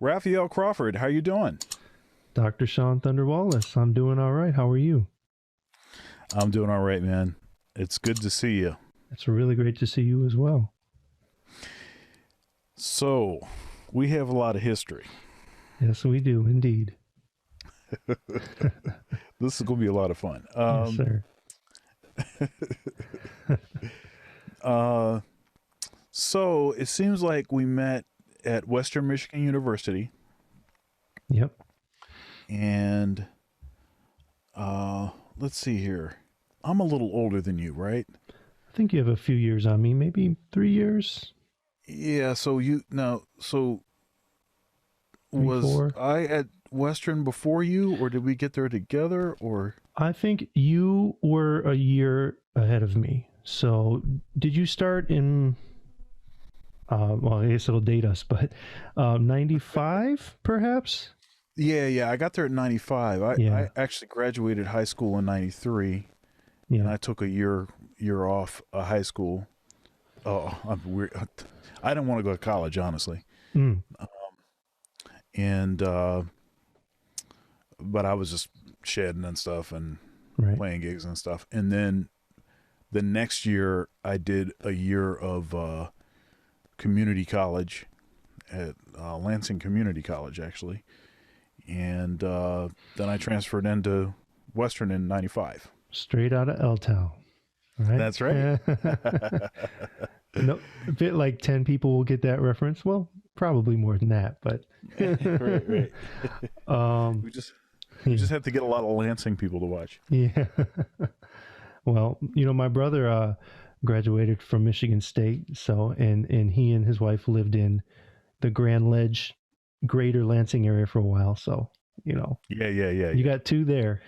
Raphael Crawford, how you doing? Dr. Sean Thunder Wallace, I'm doing all right. How are you? I'm doing all right, man. It's good to see you. It's really great to see you as well. So, we have a lot of history. Yes, we do, indeed. This is going to be a lot of fun. Yes, sir. So, it seems like we met at Western Michigan University. Yep. And let's see here. I'm a little older than you, right? I think you have a few years on me, maybe 3 years. Yeah, so was 4. I at Western before you, or did we get there together, or? I think you were a year ahead of me. So did you start in, well, I guess it'll date us, but 95 perhaps? Yeah, I got there at 95. I actually graduated high school in 93, and I took a year off high school. Oh, I'm weird. I didn't want to go to college, honestly. But I was just shedding and stuff and playing gigs and stuff. And then the next year I did a year of community college at Lansing Community College, actually. And then I transferred into Western in 95. Straight out of L-Town, right? That's right. No, a bit like 10 people will get that reference. Well, probably more than that, but right. We just have to get a lot of Lansing people to watch. Yeah. Well, my brother graduated from Michigan State, so and he and his wife lived in the Grand Ledge, Greater Lansing area for a while. So Yeah. You got two there.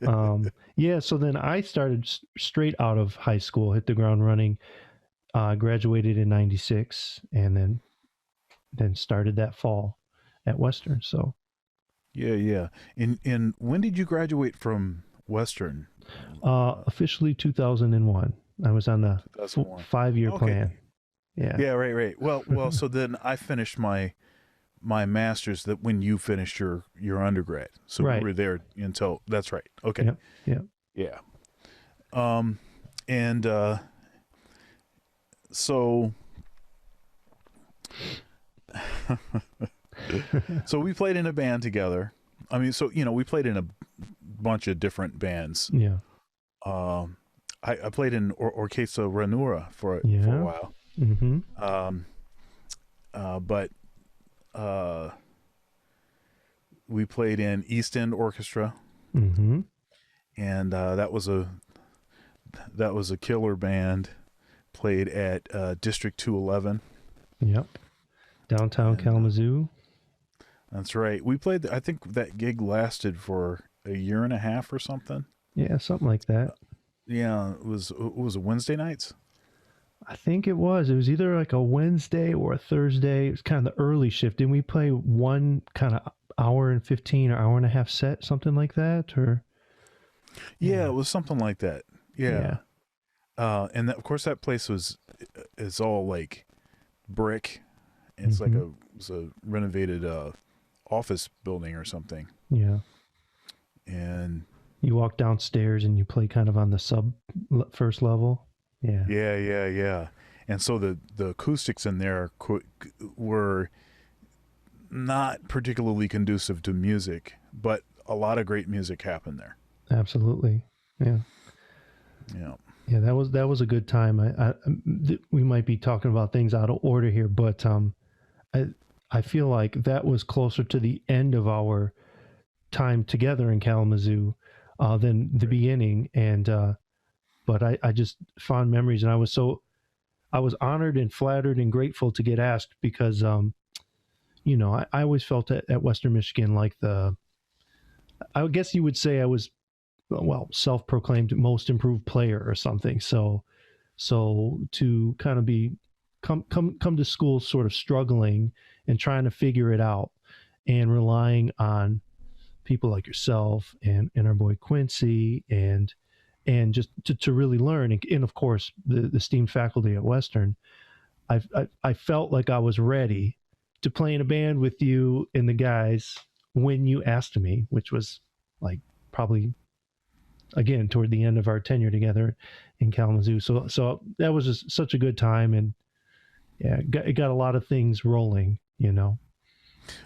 So then I started straight out of high school, hit the ground running, graduated in 96, and then started that fall at Western. So yeah. And when did you graduate from Western? Officially 2001. I was on the 5-year plan. Yeah, right. Well, so then I finished my master's that when you finished your undergrad. So we were there until, that's right. Okay. Yeah. So so we played in a band together. I mean, so we played in a bunch of different bands. Yeah. I played in Orchestra Ranura for a while. Mm-hmm. But we played in East End Orchestra. Mm-hmm. And that was a killer band. Played at District 211. Yep. Downtown Kalamazoo. That's right. We played. I think that gig lasted for a year and a half or something. Yeah, something like that. Yeah, it was Wednesday nights. I think it was. It was either like a Wednesday or a Thursday. It was kind of the early shift. Didn't we play one kind of hour and 15 or hour and a half set, something like that? Or yeah, it was something like that. Yeah. And of course that place is all like brick. It's like it was a renovated office building or something. Yeah. And you walk downstairs and you play kind of on the first level. Yeah. Yeah. And so the acoustics in there were not particularly conducive to music, but a lot of great music happened there. Absolutely. Yeah. That was a good time. We might be talking about things out of order here, but I feel like that was closer to the end of our time together in Kalamazoo than the beginning. And but I just fond memories, and I was honored and flattered and grateful to get asked because I always felt at Western Michigan like I guess you would say I was, well, self-proclaimed most improved player or something. So to kind of come to school sort of struggling and trying to figure it out and relying on people like yourself and our boy Quincy and just to really learn. And of course the esteemed faculty at Western, I felt like I was ready to play in a band with you and the guys when you asked me, which was like probably again toward the end of our tenure together in Kalamazoo. So that was just such a good time, and yeah, it got a lot of things rolling, you know.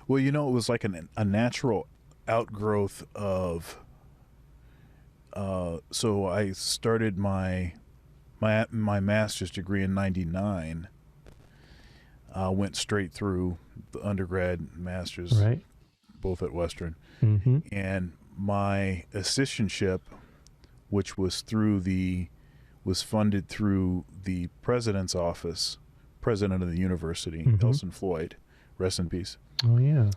Well, you know, it was like a natural outgrowth of. So I started my master's degree in '99. Went straight through the undergrad, master's, right, both at Western, mm-hmm. and my assistantship, which was funded through the president's office, president of the university, mm-hmm. Elson Floyd, rest in peace. Oh yeah.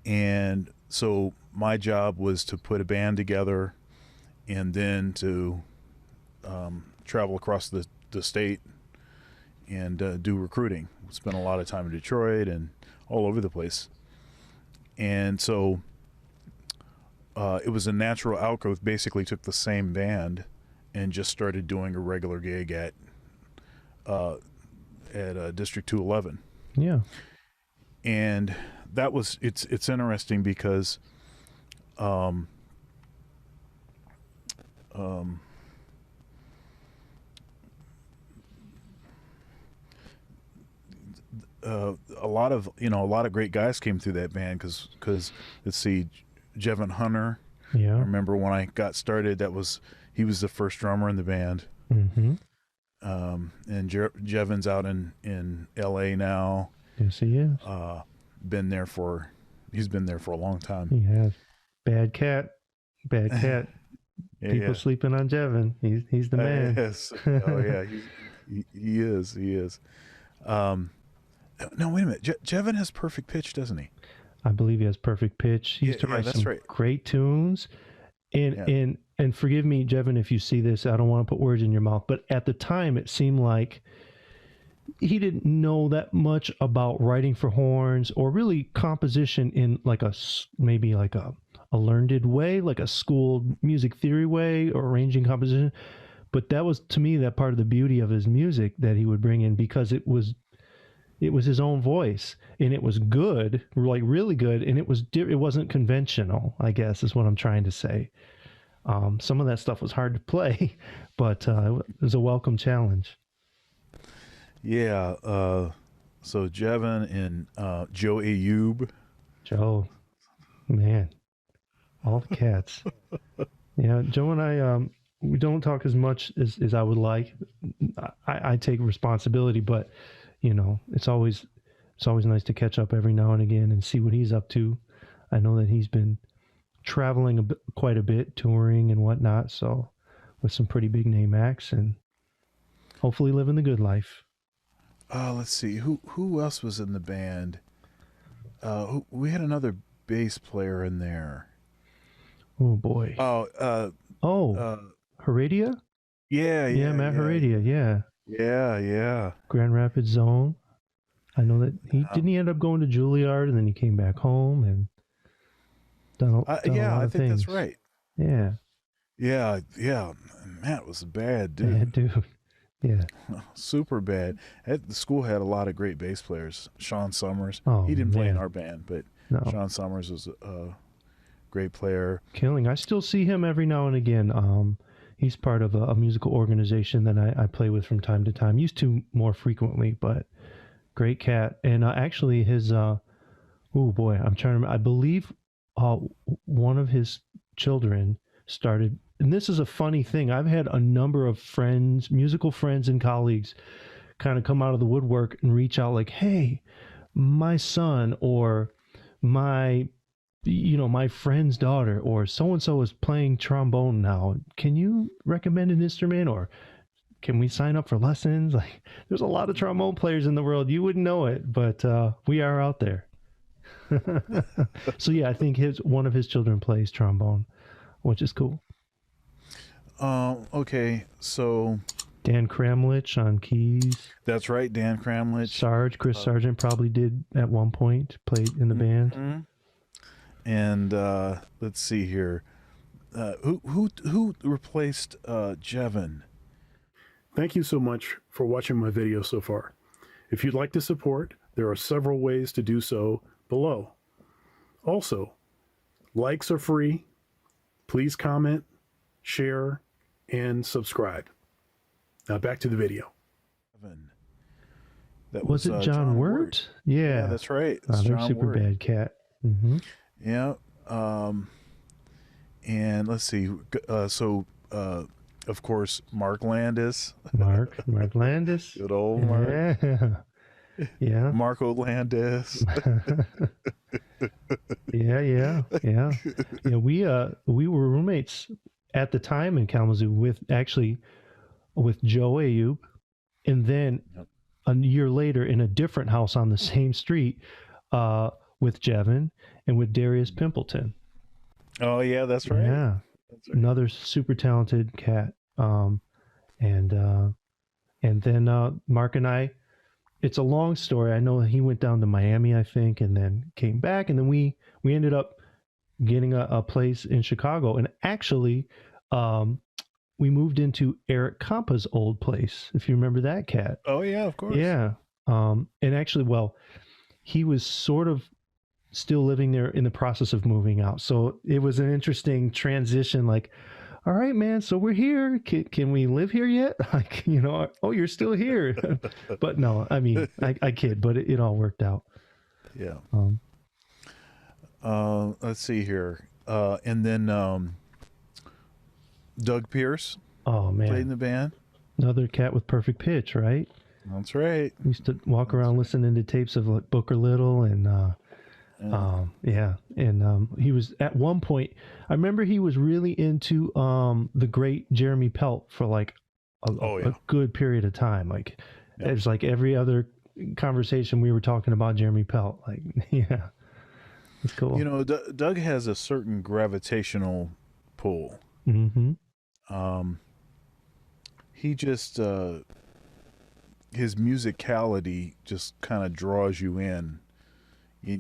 And so my job was to put a band together, and then to travel across the state and do recruiting. Spent a lot of time in Detroit and all over the place. And so it was a natural outgrowth. Basically took the same band and just started doing a regular gig at District 211. Yeah. And that was, it's interesting because a lot of great guys came through that band because let's see, Jevin Hunter. Yeah. I remember when I got started, he was the first drummer in the band. Mm-hmm. And Jevin's out in LA now. Yes, he is. He's been there for a long time. He has. Bad cat. People sleeping on Jevin. He's the man. Yes. Oh yeah. He is. No, wait a minute. Jevin has perfect pitch, doesn't he? I believe he has perfect pitch. He used to write some great tunes. And forgive me, Jevin, if you see this, I don't want to put words in your mouth, but at the time it seemed like he didn't know that much about writing for horns or really composition in like maybe like a learned way, like a school music theory way, or arranging composition. But that was, to me, that part of the beauty of his music that he would bring in, because it was his own voice, and it was good, like really good, and it wasn't conventional, I guess is what I'm trying to say. Some of that stuff was hard to play, but it was a welcome challenge. Yeah. So Jevin and Joe Ayub. Joe, man, all the cats. Yeah, Joe and I, we don't talk as much as I would like. I take responsibility, but you know, it's always nice to catch up every now and again and see what he's up to. I know that he's been traveling quite a bit, touring and whatnot, so with some pretty big name acts, and hopefully living the good life. Let's see, who else was in the band? We had another bass player in there. Oh boy. Heredia? Yeah, Matt Heredia, yeah. Yeah. Grand Rapids Zone. I know that he end up going to Juilliard, and then he came back home and done a lot I of think things. That's right. Yeah. Matt was a bad dude. Bad dude. Yeah. Super bad. The school had a lot of great bass players. Sean Summers. He didn't play in our band, but no. Sean Summers was a great player. Killing. I still see him every now and again. He's part of a musical organization that I play with from time to time. Used to more frequently, but great cat. And actually his, I'm trying to remember. I believe one of his children started, and this is a funny thing. I've had a number of friends, musical friends and colleagues, kind of come out of the woodwork and reach out like, hey, my son or my friend's daughter or so-and-so is playing trombone now. Can you recommend an instrument, or can we sign up for lessons? Like, there's a lot of trombone players in the world. You wouldn't know it, but we are out there. So yeah, I think one of his children plays trombone, which is cool. Okay, so Dan Kramlich on keys. That's right, Dan Kramlich. Chris Sargent probably did at one point, played in the band. And let's see here, who replaced Jevin? Thank you so much for watching my video so far. If you'd like to support, there are several ways to do so below. Also, likes are free. Please comment, share, and subscribe. Now back to the video. That was it John Wirt? Yeah, that's right. They're super bad cat. Mm-hmm. Yeah. And let's see. Of course, Mark Landis. Mark Landis. Good old Mark. Yeah. Marco Landis. Yeah. We were roommates at the time in Kalamazoo with Joe Ayub, and then a year later in a different house on the same street with Jevin and with Darius Pimpleton. Oh yeah, that's right. Yeah, that's right. Another super talented cat. And then Mark and I. It's a long story. I know he went down to Miami, I think, and then came back, and then we ended up getting a place in Chicago, and actually, we moved into Eric Kampa's old place, if you remember that cat. Oh yeah, of course. Yeah. And actually, he was sort of still living there in the process of moving out, so it was an interesting transition. Like, all right, man, so we're here. Can we live here yet? Like, oh, you're still here. But no, I mean, I kid, but it all worked out. Yeah. Let's see here. And then Doug Pierce. Oh, man. Played in the band. Another cat with perfect pitch, right? That's right. We used to walk around listening to tapes of like Booker Little and he was at one point, I remember he was really into the great Jeremy Pelt for like a good period of time. Like it was like every other conversation we were talking about Jeremy Pelt. Like, yeah, it's cool. Doug has a certain gravitational pull. Mm-hmm. He just his musicality just kind of draws you in.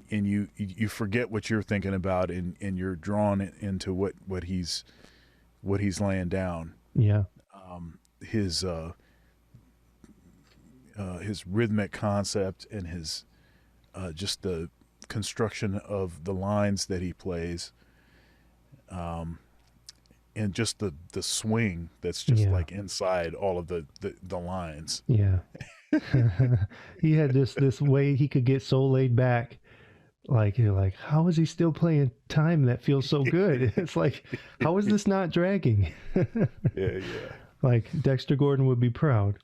And you forget what you're thinking about, and you're drawn into what he's laying down. Yeah. His rhythmic concept and his just the construction of the lines that he plays, and just the swing that's just like inside all of the lines. Yeah. He had this way he could get so laid back. Like, you're like, how is he still playing time that feels so good? It's like, how is this not dragging? Yeah. Like, Dexter Gordon would be proud.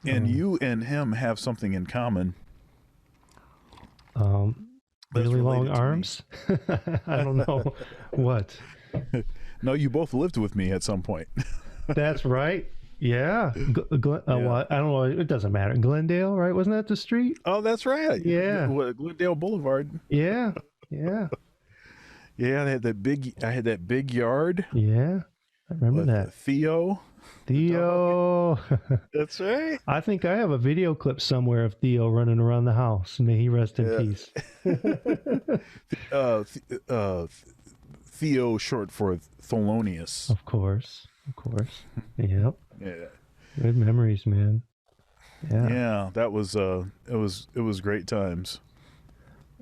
And you and him have something in common. Really long arms? I don't know. What? No, you both lived with me at some point. That's right. Yeah. Well, I don't know. It doesn't matter. Glendale, right? Wasn't that the street? Oh, that's right. Yeah. Glendale Boulevard. Yeah. Yeah, I had that big yard. Yeah. I remember that. Theo. That's right. I think I have a video clip somewhere of Theo running around the house. May he rest in peace. Theo, short for Thelonious. Of course. Yep. Yeah. Good memories, man. Yeah, that was it was great times.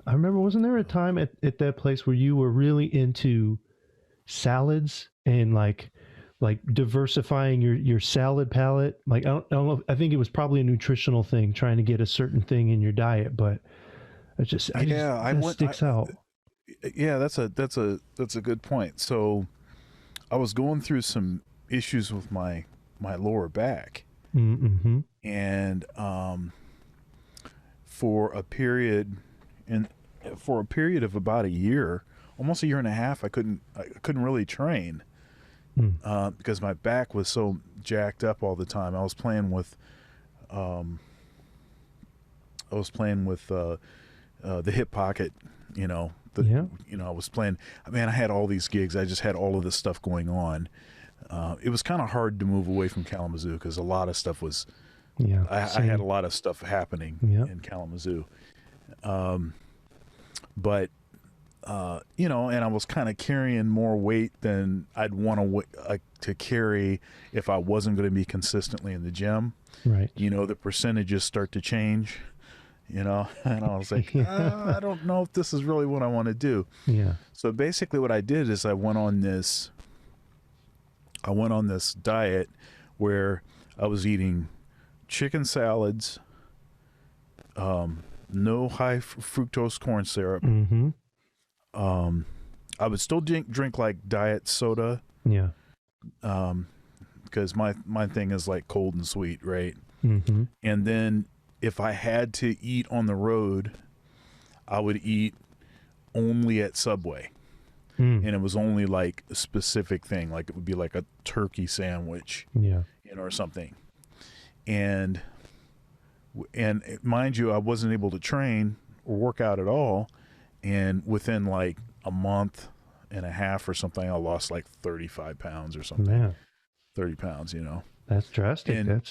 I remember, wasn't there a time at that place where you were really into salads and like diversifying your salad palette? Like, I don't know, I think it was probably a nutritional thing, trying to get a certain thing in your diet, but that sticks out. Yeah, that's a good point. So I was going through some issues with my lower back. Mm-hmm. And for a period of about a year, almost a year and a half, I couldn't really train because my back was so jacked up all the time. I was playing with the hip pocket, I was playing, man, I had all these gigs. I just had all of this stuff going on. It was kind of hard to move away from Kalamazoo because a lot of stuff was, I had a lot of stuff happening in Kalamazoo. But and I was kind of carrying more weight than I'd want to carry if I wasn't going to be consistently in the gym. Right. The percentages start to change, and I was like, I don't know if this is really what I want to do. Yeah. So basically what I did is I went on this diet where I was eating chicken salads, no high fructose corn syrup. Mm-hmm. I would still drink like diet soda. Yeah. Because my thing is like cold and sweet, right? Mm-hmm. And then if I had to eat on the road, I would eat only at Subway. And it was only like a specific thing, like it would be like a turkey sandwich, or something. And mind you, I wasn't able to train or work out at all. And within like a month and a half or something, I lost like 35 pounds or something. Man. 30 pounds, That's drastic. And,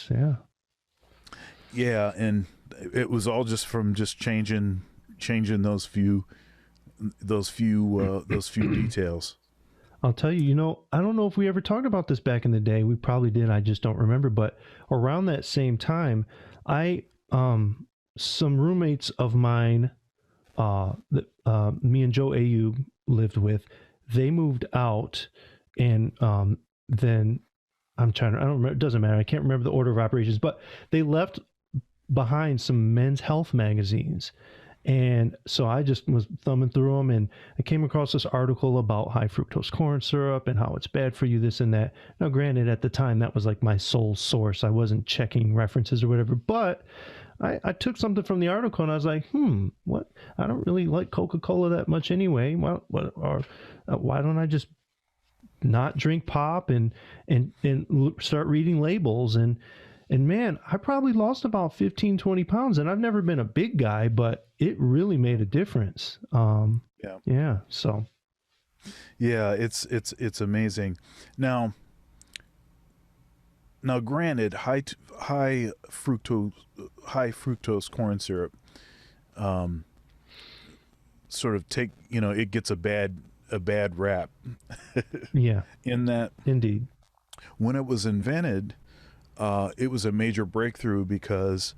yeah. And it was all just from just changing those few details. I'll tell you, I don't know if we ever talked about this back in the day. We probably did. I just don't remember. But around that same time, some roommates of mine, that me and Joe AU lived with, they moved out, and then I don't remember. It doesn't matter. I can't remember the order of operations, but they left behind some men's health magazines. And so I just was thumbing through them, and I came across this article about high fructose corn syrup and how it's bad for you, this and that. Now, granted, at the time, that was like my sole source. I wasn't checking references or whatever, but I took something from the article and I was like, what? I don't really like Coca-Cola that much anyway. Why don't I just not drink pop and start reading labels? And man, I probably lost about 15, 20 pounds, and I've never been a big guy, but it really made a difference. Yeah. So. Yeah, it's amazing. Now, granted, high fructose corn syrup, sort of it gets a bad rap. Yeah. In that, indeed, when it was invented, it was a major breakthrough because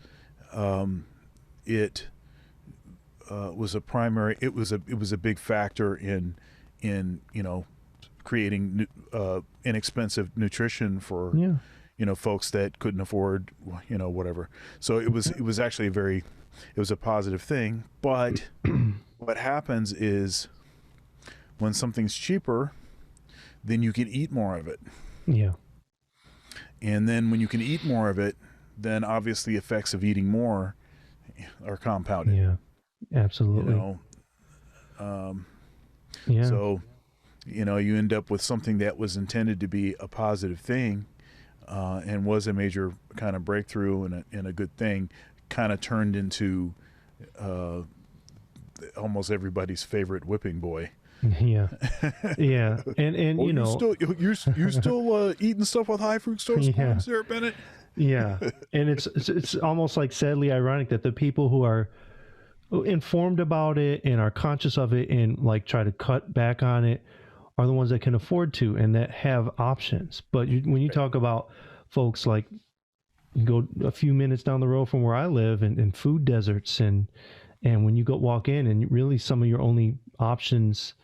it was a big factor in creating inexpensive nutrition for folks that couldn't afford whatever. So it was actually it was a positive thing. But what happens is when something's cheaper, then you can eat more of it. Yeah. And then when you can eat more of it, then obviously effects of eating more are compounded. Yeah, absolutely. So, you end up with something that was intended to be a positive thing, and was a major kind of breakthrough and a good thing, kind of turned into almost everybody's favorite whipping boy. Yeah, yeah, and you're still eating stuff with high fructose corn syrup in it. Yeah, and it's almost like sadly ironic that the people who are informed about it and are conscious of it and like try to cut back on it are the ones that can afford to and that have options. But when you talk about folks like, you go a few minutes down the road from where I live and food deserts, and when you walk in and really some of your only options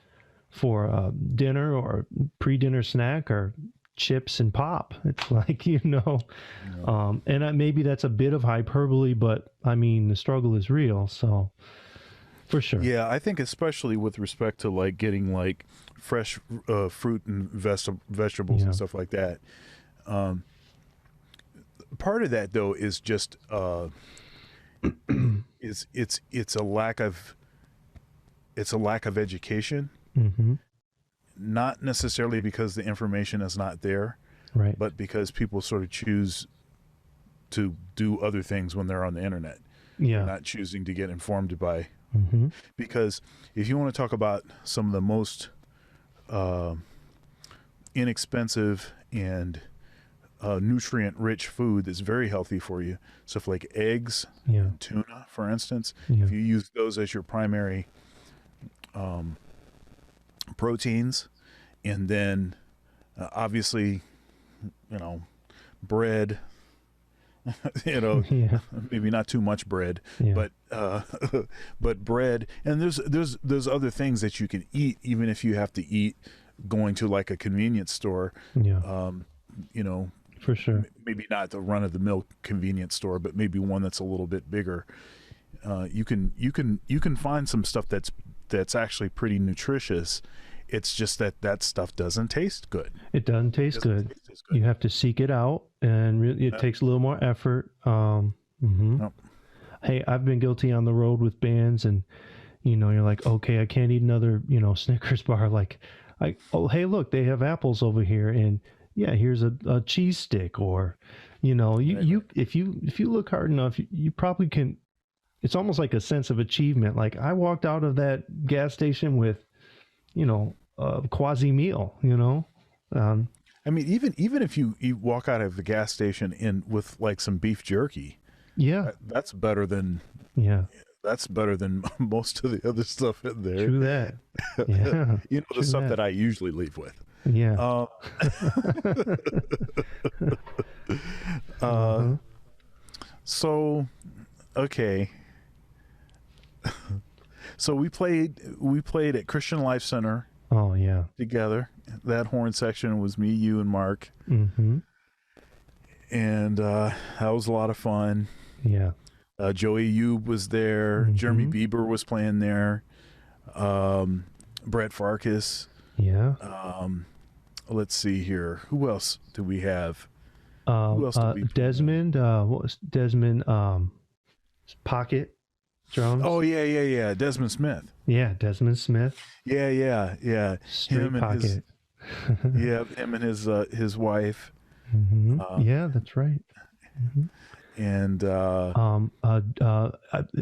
for dinner or pre-dinner snack are chips and pop. It's like, and maybe that's a bit of hyperbole, but I mean, the struggle is real. So for sure. Yeah. I think especially with respect to like getting like fresh fruit and vegetables and stuff like that. Part of that though is just it's a lack of education. Mm-hmm. Not necessarily because the information is not there, right? But because people sort of choose to do other things when they're on the internet. Yeah, not choosing to get informed by. Mm-hmm. Because if you want to talk about some of the most inexpensive and nutrient-rich food that's very healthy for you, stuff like eggs, tuna, for instance, if you use those as your primary proteins, and then obviously, bread. Maybe not too much bread, but but bread. And there's other things that you can eat, even if you have to eat going to like a convenience store. For sure. Maybe not the run of the mill convenience store, but maybe one that's a little bit bigger. You can find some stuff that's actually pretty nutritious. It's just that stuff doesn't taste good. It doesn't taste good. You have to seek it out, and it takes a little more effort. Yep. Hey, I've been guilty on the road with bands, and you're like, okay, I can't eat another Snickers bar. Like, hey, look, they have apples over here, and yeah, here's a cheese stick, or if you look hard enough, you probably can. It's almost like a sense of achievement. Like, I walked out of that gas station with a quasi meal, I mean, even if you walk out of the gas station with like some beef jerky, that's better than most of the other stuff in there. True that. Yeah. The stuff that I usually leave with. Yeah. So, okay. So we played at Christian Life Center. Oh yeah. Together. That horn section was me, you, and Mark. Mm-hmm. And that was a lot of fun. Yeah. Joey Youb was there. Mm-hmm. Jeremy Bieber was playing there. Brett Farkas. Yeah. Let's see here. Who else do we have? Who else did we Desmond. What was Desmond? Pocket drums. Oh yeah. Desmond Smith. Yeah, Desmond Smith. Yeah. Straight pocket. Him and his wife. Mm-hmm. Yeah, that's right. Mm-hmm. And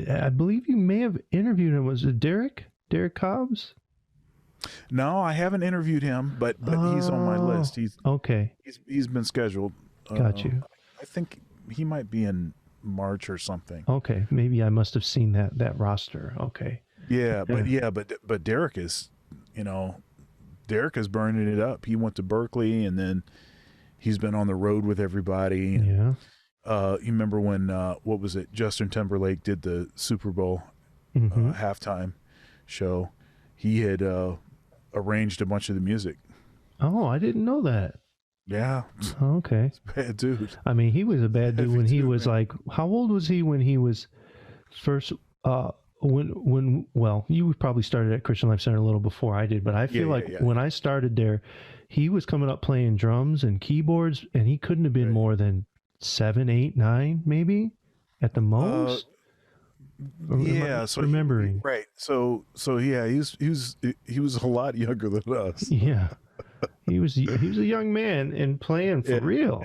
I believe you may have interviewed him. Was it Derek Cobbs? No, I haven't interviewed him, but he's on my list. He's been scheduled. Got you. I think he might be in March or something. Okay, maybe I must have seen that roster. Okay. But Derek is, Derek is burning it up. He went to Berkeley, and then he's been on the road with everybody. Yeah. You remember when what was it? Justin Timberlake did the Super Bowl halftime show. He had arranged a bunch of the music. Oh, I didn't know that. Yeah. Okay. He's a bad dude. I mean, he was a bad dude when he was like, how old was he when he was first, well, you probably started at Christian Life Center a little before I did, but I feel when I started there, he was coming up playing drums and keyboards, and he couldn't have been more than 7, 8, 9, maybe at the most. So remembering. So yeah, he was a lot younger than us. Yeah. He was a young man and playing for real.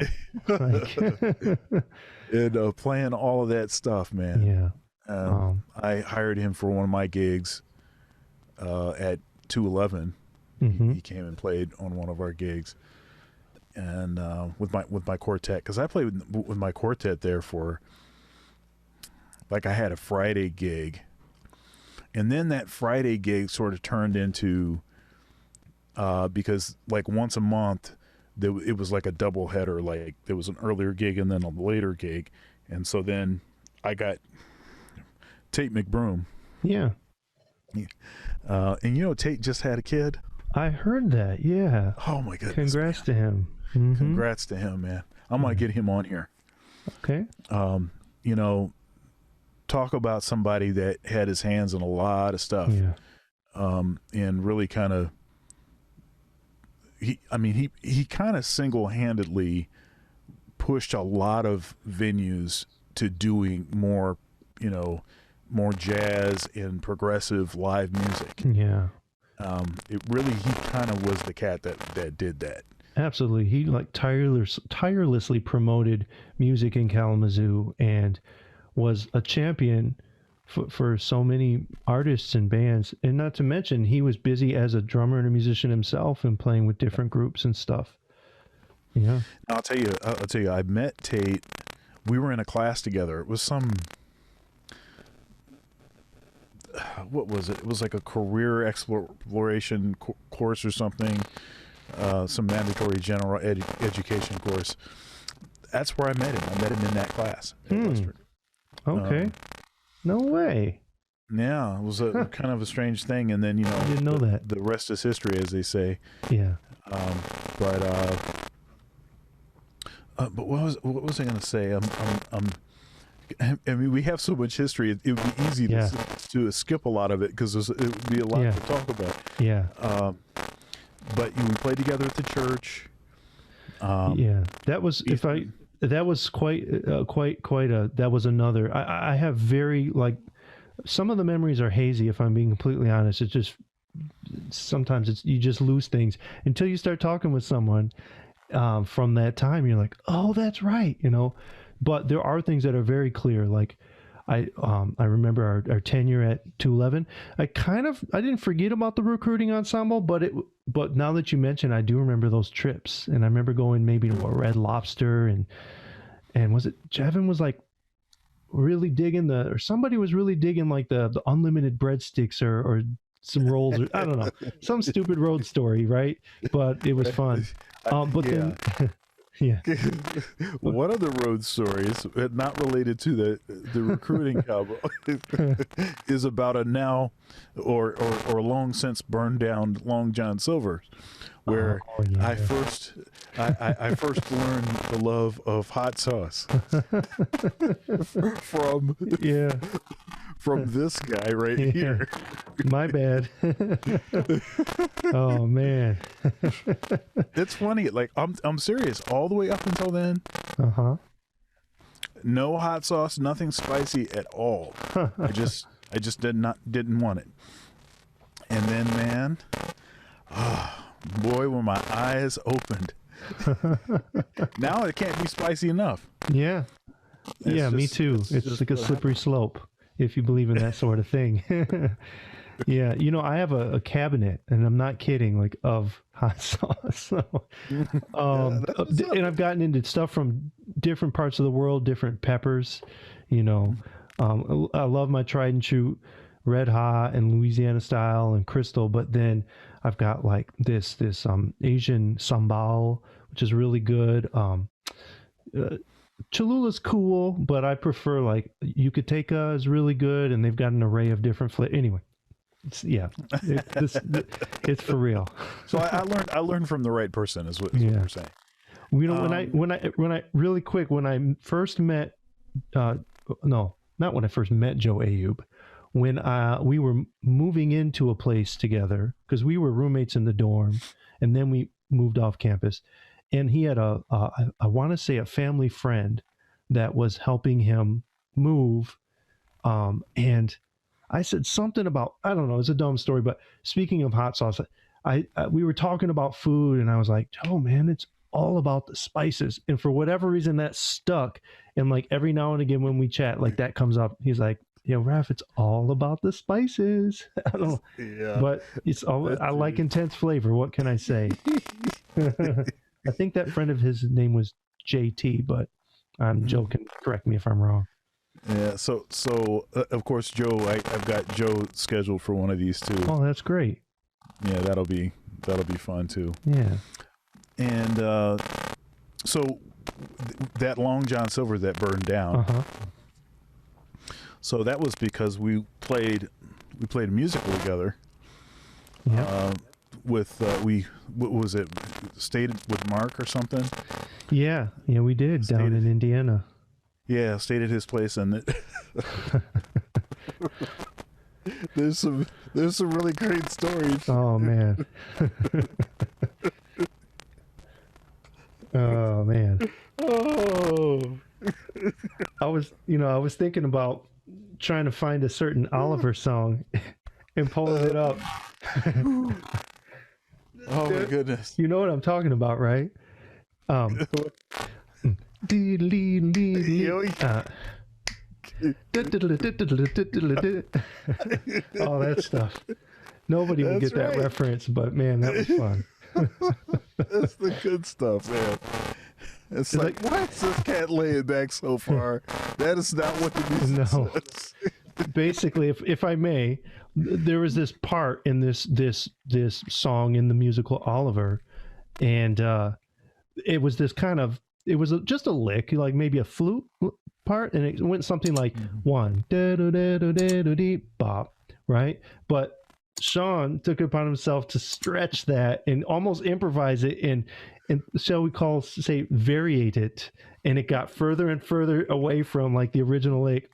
And playing all of that stuff, man. Yeah. I hired him for one of my gigs at 211. Mm-hmm. He came and played on one of our gigs, and with my quartet, because I played with my quartet there for, like, I had a Friday gig, and then that Friday gig sort of turned into because like once a month it was like a double header. Like there was an earlier gig and then a later gig, and so then I got Tate McBroom. Yeah. And Tate just had a kid. I heard that. Yeah. Oh my goodness. Congrats to him. Mm-hmm. Congrats to him, man. I'm gonna get him on here. Okay. Talk about somebody that had his hands in a lot of stuff. Yeah. And really kind of he kind of single-handedly pushed a lot of venues to doing more jazz and progressive live music. Yeah. He kind of was the cat that did that. Absolutely. He tirelessly promoted music in Kalamazoo and was a champion for so many artists and bands. And not to mention, he was busy as a drummer and a musician himself and playing with different groups and stuff. Yeah. I'll tell you, I met Tate. We were in a class together. It was what was it? It was like a career exploration course or something. Some mandatory general education course. That's where I met him. I met him in that class at Western. Okay. No way. Yeah, it was a kind of a strange thing, and then I didn't know that. The rest is history, as they say. Yeah. But what was I going to say? I mean, we have so much history. It would be easy to skip a lot of it because it would be a lot to talk about. Yeah. But we played together at the church. That was that was quite a that was another. I have very some of the memories are hazy, if I'm being completely honest. It's just sometimes you just lose things until you start talking with someone from that time. You're like, oh, that's right, But there are things that are very clear. Like I remember our tenure at 211. I didn't forget about the recruiting ensemble, but now that you mention, I do remember those trips, and I remember going maybe to a Red Lobster and was it Jevin was like really digging or somebody was really digging like the unlimited breadsticks or some rolls, or I don't know, some stupid road story, right? But it was fun. Then one of the road stories, not related to the recruiting cowboy, is about a now or long since burned down Long John Silver's, where I first learned the love of hot sauce from this guy right here. My bad. Oh man. It's funny. Like I'm serious. All the way up until then. No hot sauce, nothing spicy at all. I just didn't want it. And then, man, boy, when my eyes opened. Now it can't be spicy enough. Yeah. Me too. It's like a slippery slope, if you believe in that sort of thing. Yeah, I have a cabinet, and I'm not kidding, like of hot sauce. And I've gotten into stuff from different parts of the world, different peppers. I love my tried and true Red Hot and Louisiana style and Crystal, but then I've got like this Asian sambal, which is really good. Cholula's cool, but I prefer like Yucateca is really good, and they've got an array of different flavors. Anyway, it's for real. So I learned from the right person, is what you're saying. When I really quick, when I first met, no, not when I first met Joe Ayub, when we were moving into a place together, because we were roommates in the dorm, and then we moved off campus. And he had I want to say a family friend that was helping him move. And I said something about, I don't know, it's a dumb story, but speaking of hot sauce, we were talking about food, and I was like, oh man, it's all about the spices. And for whatever reason that stuck. And like every now and again when we chat, like that comes up, he's like, Raph, it's all about the spices. I don't know. Yeah. But it's all, I like intense flavor. What can I say? I think that friend of his name was JT, but Joe can correct me if I'm wrong. Yeah. So of course, Joe, I've got Joe scheduled for one of these too. Oh, that's great. Yeah, that'll be fun too. Yeah. And so that Long John Silver that burned down. So that was because we played a musical together. Yeah. What was it? Stayed with Mark or something? Yeah, we did down in Indiana. Yeah, stayed at his place, and there's some really great stories. Oh man. Oh man. Oh. I was thinking about trying to find a certain Oliver song and pulling it up. Oh my goodness. You know what I'm talking about, right? All that stuff. Nobody will get that reference, but man, that was fun. That's the good stuff, man. It's like, why is this cat laying back so far? That is not what the music says. basically, if I may, there was this part in this song in the musical Oliver, and it was this kind of, it was just a lick, like maybe a flute part, and it went something like one da da da da da da dee bop, right? But Sean took it upon himself to stretch that and almost improvise it and shall we say variate it, and it got further and further away from like the original lick,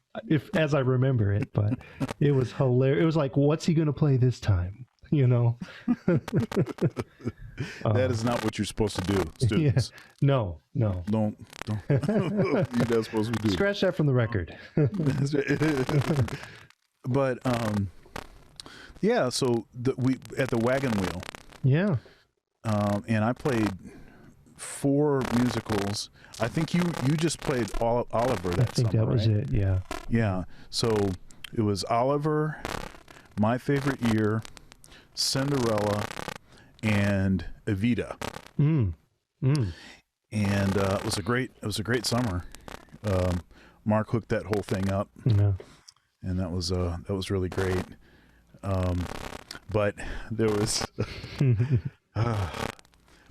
as I remember it. But it was hilarious. It was like, what's he going to play this time? You know. That is not what you're supposed to do, students. Yeah. No. Don't. You're not supposed to do. Scratch that from the record. But yeah. So we at the Wagon Wheel. Yeah. And I played 4 musicals. I think you just played Oliver that summer, that was right? it. Yeah. Yeah. So it was Oliver, My Favorite Year, Cinderella, and Evita. And it was a great summer. Mark hooked that whole thing up. Yeah. And that was really great. But there was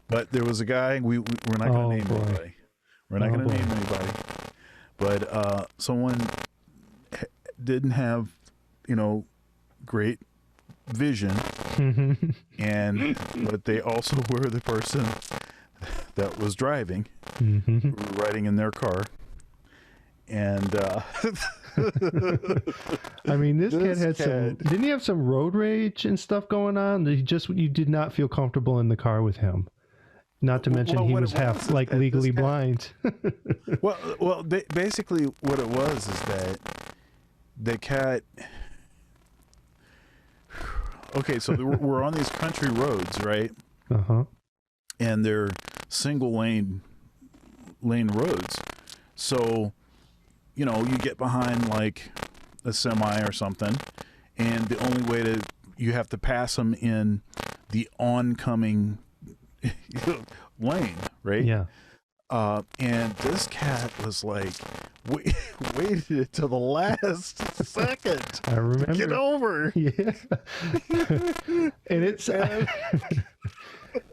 but there was a guy, we're not going to name anybody. We're not going to name anybody. But someone didn't have, great vision, but they also were the person that was driving, riding in their car. And I mean, this kid had some. Didn't he have some road rage and stuff going on? You did not feel comfortable in the car with him. Not to mention he was half like legally blind. well, basically what it was is that the cat. Okay, so we're on these country roads, right? And they're single lane roads. So, you get behind like a semi or something, and the only way you have to pass them in the oncoming lane, right? Yeah. And this cat was like, waited till the last second. I remember. Get over. Yeah. And it's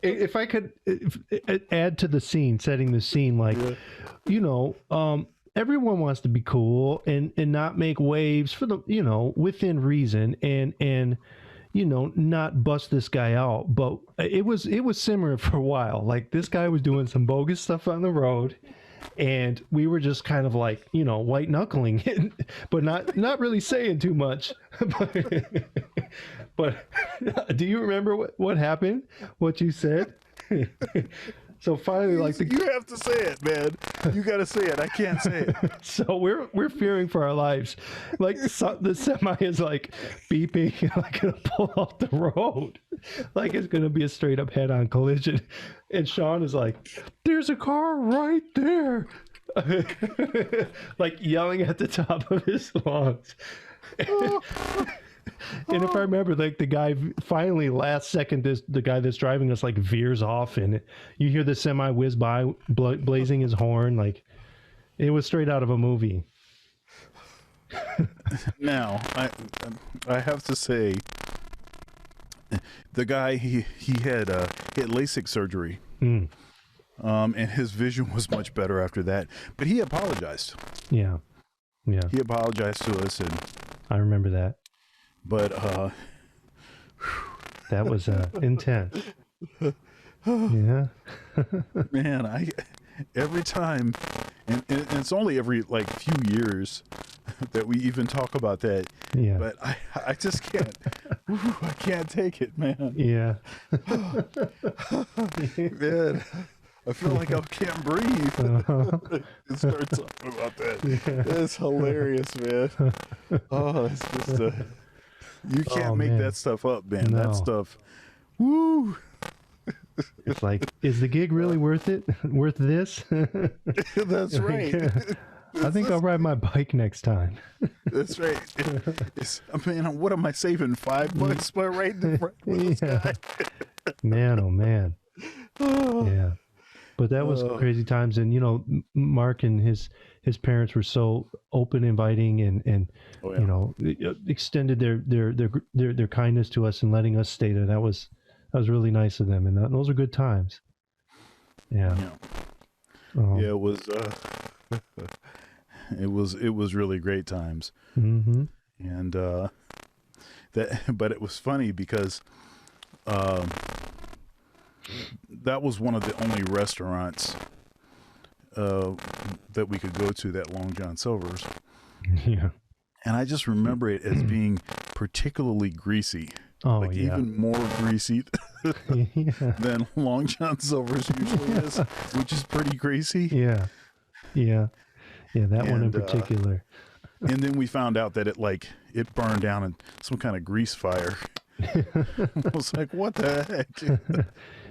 if I could add to the scene, setting the scene, like, everyone wants to be cool and not make waves for the, within reason and not bust this guy out. But it was simmering for a while. Like, this guy was doing some bogus stuff on the road, and we were just kind of like, white knuckling it, but not really saying too much. But do you remember what happened? What you said? So finally, you have to say it, man. You got to say it. I can't say it. So we're fearing for our lives. Like, the semi is like beeping, like gonna pull off the road, like it's gonna be a straight up head on collision. And Sean is like, "There's a car right there," like yelling at the top of his lungs. And if I remember, like, the guy finally last second, the guy that's driving us like veers off, and you hear the semi whiz by, blazing his horn, like it was straight out of a movie. Now, I have to say, the guy he had LASIK surgery, and his vision was much better after that. But he apologized. Yeah. He apologized to us, and I remember that. But that was intense. Yeah. Man, every time, and it's only every like few years that we even talk about that. Yeah. But I just can't. I can't take it, man. Yeah. Man, I feel like I can't breathe. And start talking about that. Yeah. That's hilarious, man. Oh, it's just you can't make that stuff up, man. No. That stuff. Woo. It's like, is the gig really worth it? Worth this? That's right. I think I'll ride my bike next time. That's right. Man, what am I saving? $5 for right in front of this guy? Man, oh man. Yeah. But that was crazy times. And, you know, Mark and his parents were so open, inviting, and you know, extended their kindness to us and letting us stay there. That was really nice of them. And those are good times. Yeah. It was, it was really great times. Mm-hmm. And, but it was funny because, that was one of the only restaurants that we could go to, that Long John Silver's. Yeah. And I just remember it as being particularly greasy. Oh, even more greasy than Long John Silver's usually is, which is pretty greasy. Yeah. That one in particular. And then we found out that it burned down in some kind of grease fire. I was like, what the heck?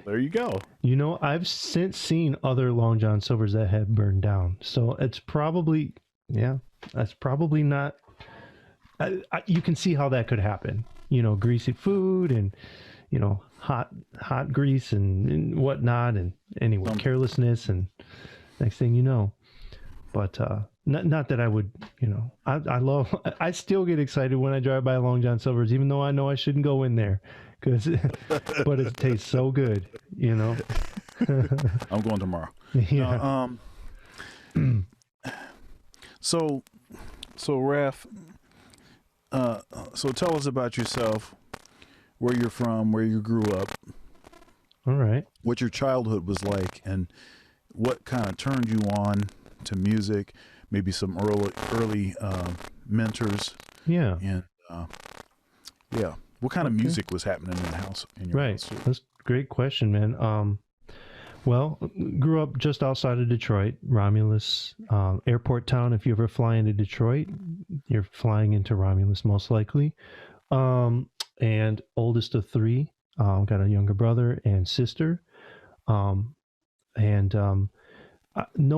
There you go. You know, I've since seen other Long John Silver's that have burned down. So it's probably, that's probably not, you can see how that could happen. You know, greasy food and, you know, hot grease and whatnot. And anyway, carelessness, and next thing you know. But not that I would, you know, I still get excited when I drive by Long John Silver's, even though I know I shouldn't go in there, but it tastes so good, you know. I'm going tomorrow. Yeah. So Raph, so tell us about yourself, where you're from, where you grew up. All right. What your childhood was like, and what kind of turned you on to music, maybe some early mentors. Yeah. And what kind of music was happening in the house? In your house? That's a great question, man. Well, grew up just outside of Detroit, Romulus, airport town. If you ever fly into Detroit, you're flying into Romulus most likely. And oldest of three, got a younger brother and sister. No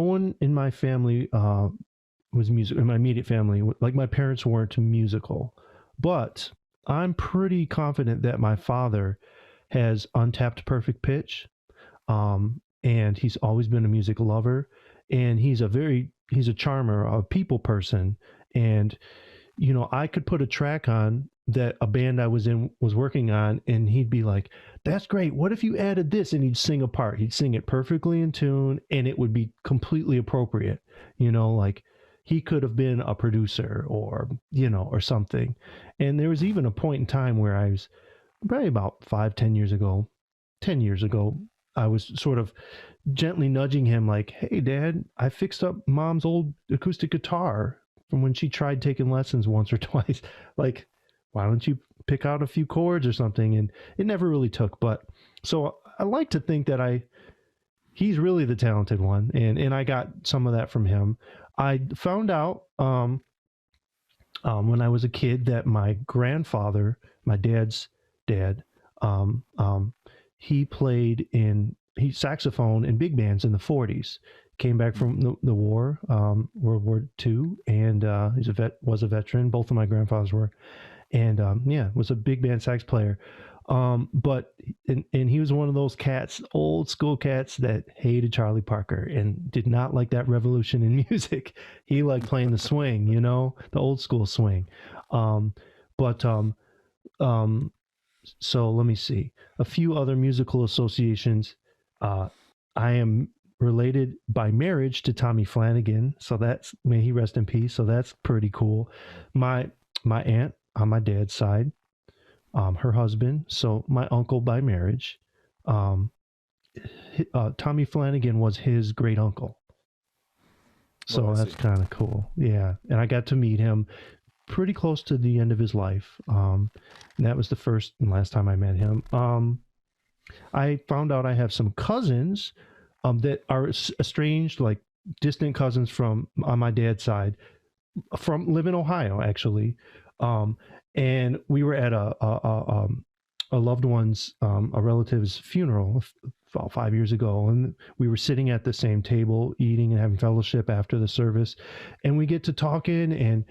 one in my family was music. In my immediate family, like my parents weren't musical, but I'm pretty confident that my father has untapped perfect pitch, and he's always been a music lover, and he's a charmer, a people person, and you know, I could put a track on that a band I was in was working on, and he'd be like, "That's great. What if you added this?" And he'd sing a part. He'd sing it perfectly in tune, and it would be completely appropriate. You know, like he could have been a producer or, you know, or something. And there was even a point in time where I was probably about 10 years ago, I was sort of gently nudging him like, "Hey, Dad, I fixed up Mom's old acoustic guitar from when she tried taking lessons once or twice. Like, why don't you pick out a few chords or something?" And it never really took. But so I like to think that he's really the talented one. And I got some of that from him. I found out when I was a kid that my grandfather, my dad's dad, he played saxophone in big bands in the 40s. Came back from the war, World War II, and was a veteran. Both of my grandfathers were. And was a big band sax player. But he was one of those cats, old school cats, that hated Charlie Parker and did not like that revolution in music. He liked playing the swing, you know, the old school swing. So let me see. A few other musical associations. I am related by marriage to Tommy Flanagan. So that's, may he rest in peace. So that's pretty cool. My aunt on my dad's side, her husband, so my uncle by marriage, Tommy Flanagan was his great uncle. So that's kind of cool. Yeah. And I got to meet him pretty close to the end of his life. And that was the first and last time I met him. I found out I have some cousins that are estranged, like distant cousins from on my dad's side, live in Ohio, actually. And we were at a loved one's, a relative's funeral about 5 years ago. And we were sitting at the same table, eating and having fellowship after the service. And we get to talking,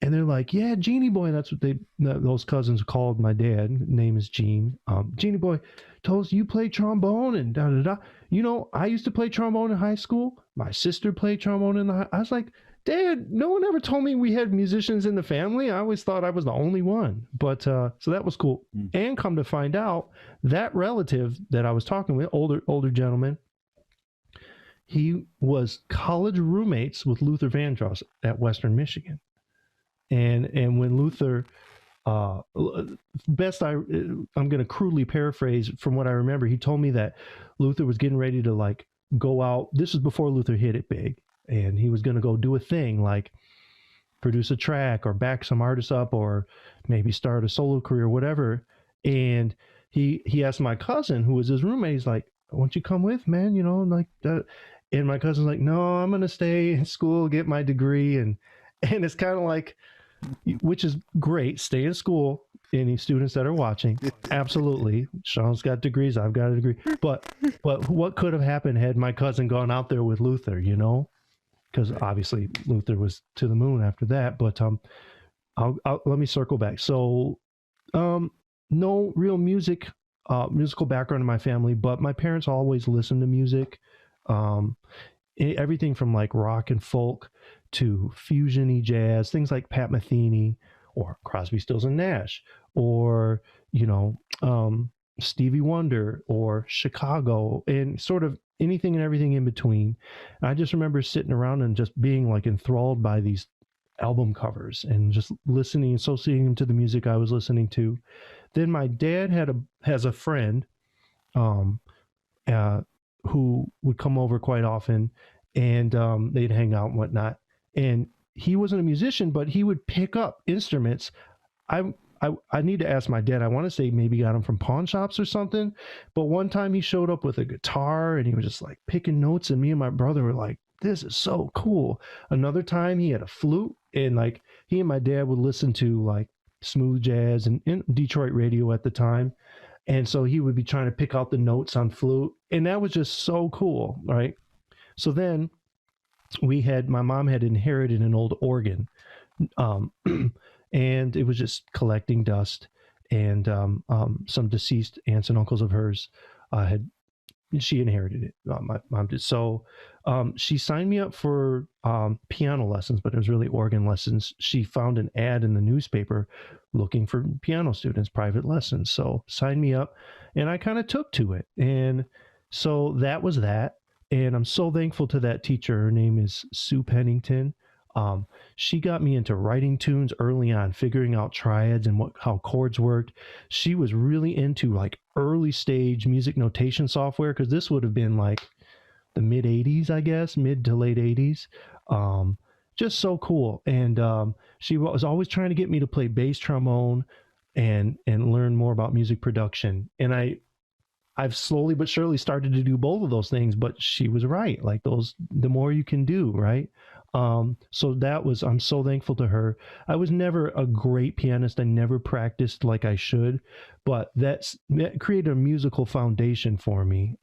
And they're like, yeah, Genie Boy. That's what those cousins called my dad. Name is Gene. Genie Boy told us you play trombone and da da da. You know, I used to play trombone in high school. My sister played trombone in I was like, Dad, no one ever told me we had musicians in the family. I always thought I was the only one. But so that was cool. And come to find out, that relative that I was talking with, older gentleman, he was college roommates with Luther Vandross at Western Michigan. And when Luther, I'm going to crudely paraphrase from what I remember. He told me that Luther was getting ready to like go out. This was before Luther hit it big, and he was going to go do a thing like produce a track or back some artists up or maybe start a solo career, whatever. And he asked my cousin, who was his roommate, he's like, "Won't you come with, man?" You know, like that. And my cousin's like, "No, I'm going to stay in school, get my degree." And it's kind of like, which is great. Stay in school. Any students that are watching, absolutely. Sean's got degrees. I've got a degree. But what could have happened had my cousin gone out there with Luther? You know, because obviously Luther was to the moon after that. But let me circle back. So, no real musical background in my family, but my parents always listened to music. Everything from like rock and folk to fusion-y jazz, things like Pat Metheny or Crosby, Stills and Nash, or, you know, Stevie Wonder or Chicago, and sort of anything and everything in between. And I just remember sitting around and just being like enthralled by these album covers and just listening, associating them to the music I was listening to. Then my dad has a friend who would come over quite often, and they'd hang out and whatnot. And he wasn't a musician, but he would pick up instruments. I need to ask my dad. I want to say maybe got them from pawn shops or something. But one time he showed up with a guitar and he was just like picking notes. And me and my brother were like, this is so cool. Another time he had a flute, and like he and my dad would listen to like smooth jazz and Detroit radio at the time. And so he would be trying to pick out the notes on flute. And that was just so cool, right? So then my mom had inherited an old organ, and it was just collecting dust. And some deceased aunts and uncles of hers she inherited it. My mom did. So she signed me up for piano lessons, but it was really organ lessons. She found an ad in the newspaper looking for piano students, private lessons. So signed me up, and I kind of took to it. And so that was that. And I'm so thankful to that teacher. Her name is Sue Pennington. She got me into writing tunes early on, figuring out triads and how chords worked. She was really into like early stage music notation software, because this would have been like the mid 80s, I guess, mid to late 80s. Just so cool. And she was always trying to get me to play bass trombone and learn more about music production. And I've slowly but surely started to do both of those things, but she was right. Like the more you can do, right? So I'm so thankful to her. I was never a great pianist. I never practiced like I should, but that created a musical foundation for me.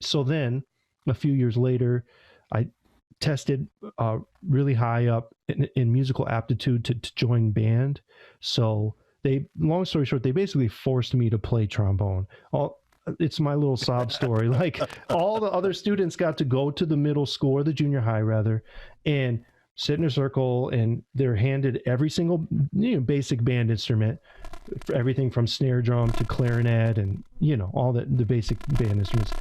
So then a few years later, I tested really high up in musical aptitude to join band. So long story short, they basically forced me to play trombone. It's my little sob story. Like all the other students got to go to the middle school, or the junior high rather, and sit in a circle, and they're handed every single basic band instrument, everything from snare drum to clarinet, and all the basic band instruments.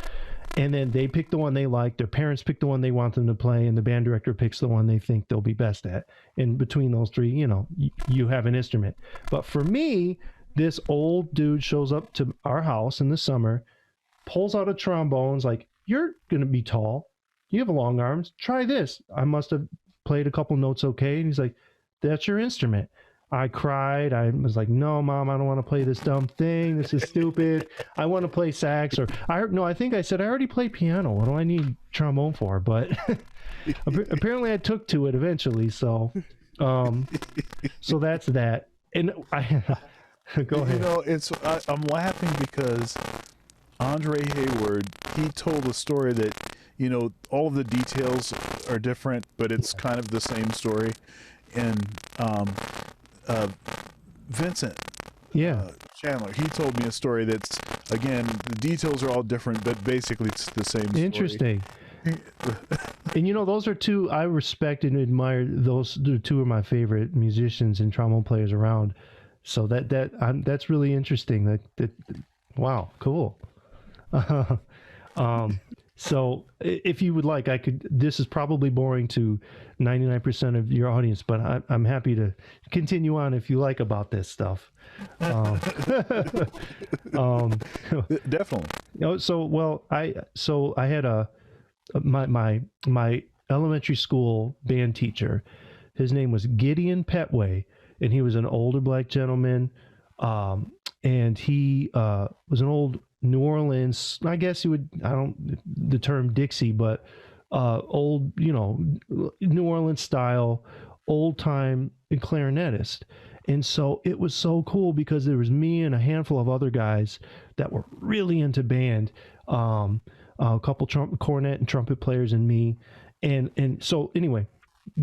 And then they pick the one they like. Their parents pick the one they want them to play, and the band director picks the one they think they'll be best at. And between those three, you have an instrument. But for me, this old dude shows up to our house in the summer, pulls out a trombone, like, "You're going to be tall. You have long arms. Try this." I must have played a couple notes okay. And he's like, "That's your instrument." I cried. I was like, "No, Mom, I don't want to play this dumb thing. This is stupid. I want to play sax." I think I said, "I already play piano. What do I need trombone for?" But apparently I took to it eventually. So that's that. And go ahead. I'm laughing because Andre Hayward, he told a story that, you know, all of the details are different, but it's kind of the same story. And Vincent Chandler, he told me a story that's, again, the details are all different, but basically it's the same story. Interesting. And you know, those are two I respect and admire. Those are two of my favorite musicians and trombone players around. So that's really interesting. That wow, cool. So if you would like, I could. This is probably boring to 99% of your audience, but I'm happy to continue on if you like about this stuff. Definitely. You know, I had my elementary school band teacher. His name was Gideon Petway, and he was an older black gentleman, and he was an old New Orleans, I guess you would, the term Dixie, but old, you know, New Orleans style, old time clarinetist. And so it was so cool because there was me and a handful of other guys that were really into band, a couple cornet and trumpet players and me. And so anyway,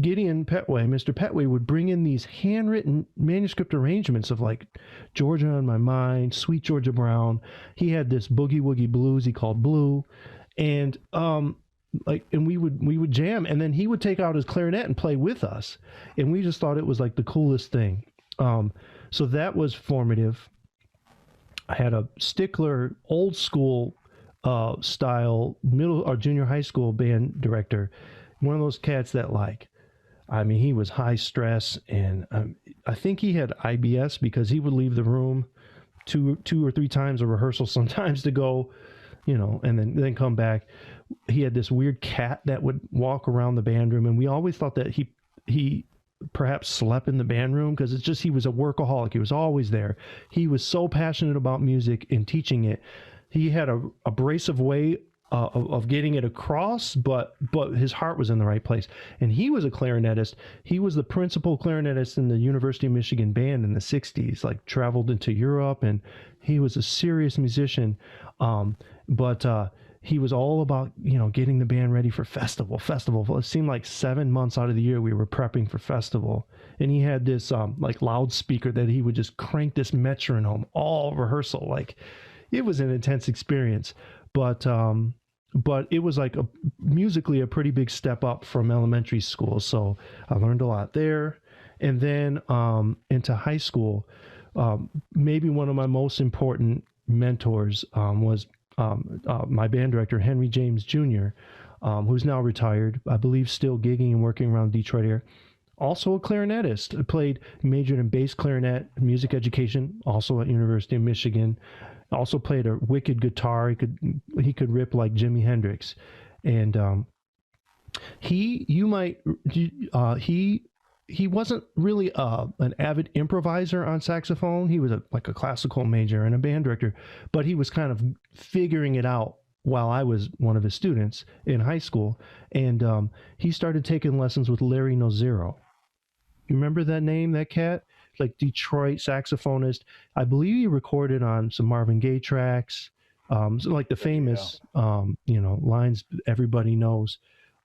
Gideon Petway, Mr. Petway, would bring in these handwritten manuscript arrangements of like Georgia on My Mind, Sweet Georgia Brown. He had this Boogie Woogie Blues he called Blue, and we would jam, and then he would take out his clarinet and play with us, and we just thought it was like the coolest thing. So that was formative. I had a stickler, old school style middle or junior high school band director. One of those cats that he was high stress, and I think he had IBS because he would leave the room two or three times a rehearsal sometimes to go, you know, and then come back. He had this weird cat that would walk around the band room, and we always thought that he perhaps slept in the band room because it's just he was a workaholic. He was always there. He was so passionate about music and teaching it. He had a abrasive way of getting it across, but his heart was in the right place. And he was a clarinetist. He was the principal clarinetist in the University of Michigan band in the 60s, like traveled into Europe, and he was a serious musician. But he was all about, you know, getting the band ready for festival. It seemed like 7 months out of the year we were prepping for festival. And he had this like loudspeaker that he would just crank this metronome all rehearsal. Like, it was an intense experience. But it was like musically a pretty big step up from elementary school. So I learned a lot there. And then into high school, maybe one of my most important mentors was my band director, Henry James Jr., who's now retired, I believe still gigging and working around Detroit area. Also a clarinetist. Majored in bass clarinet, music education, also at University of Michigan. Also played a wicked guitar. He could rip like Jimi Hendrix, and he wasn't really an avid improviser on saxophone. He was a classical major and a band director, but he was kind of figuring it out while I was one of his students in high school, and he started taking lessons with Larry Nozero. You remember that name, that cat? Like Detroit saxophonist. I believe he recorded on some Marvin Gaye tracks, so like the famous, lines everybody knows.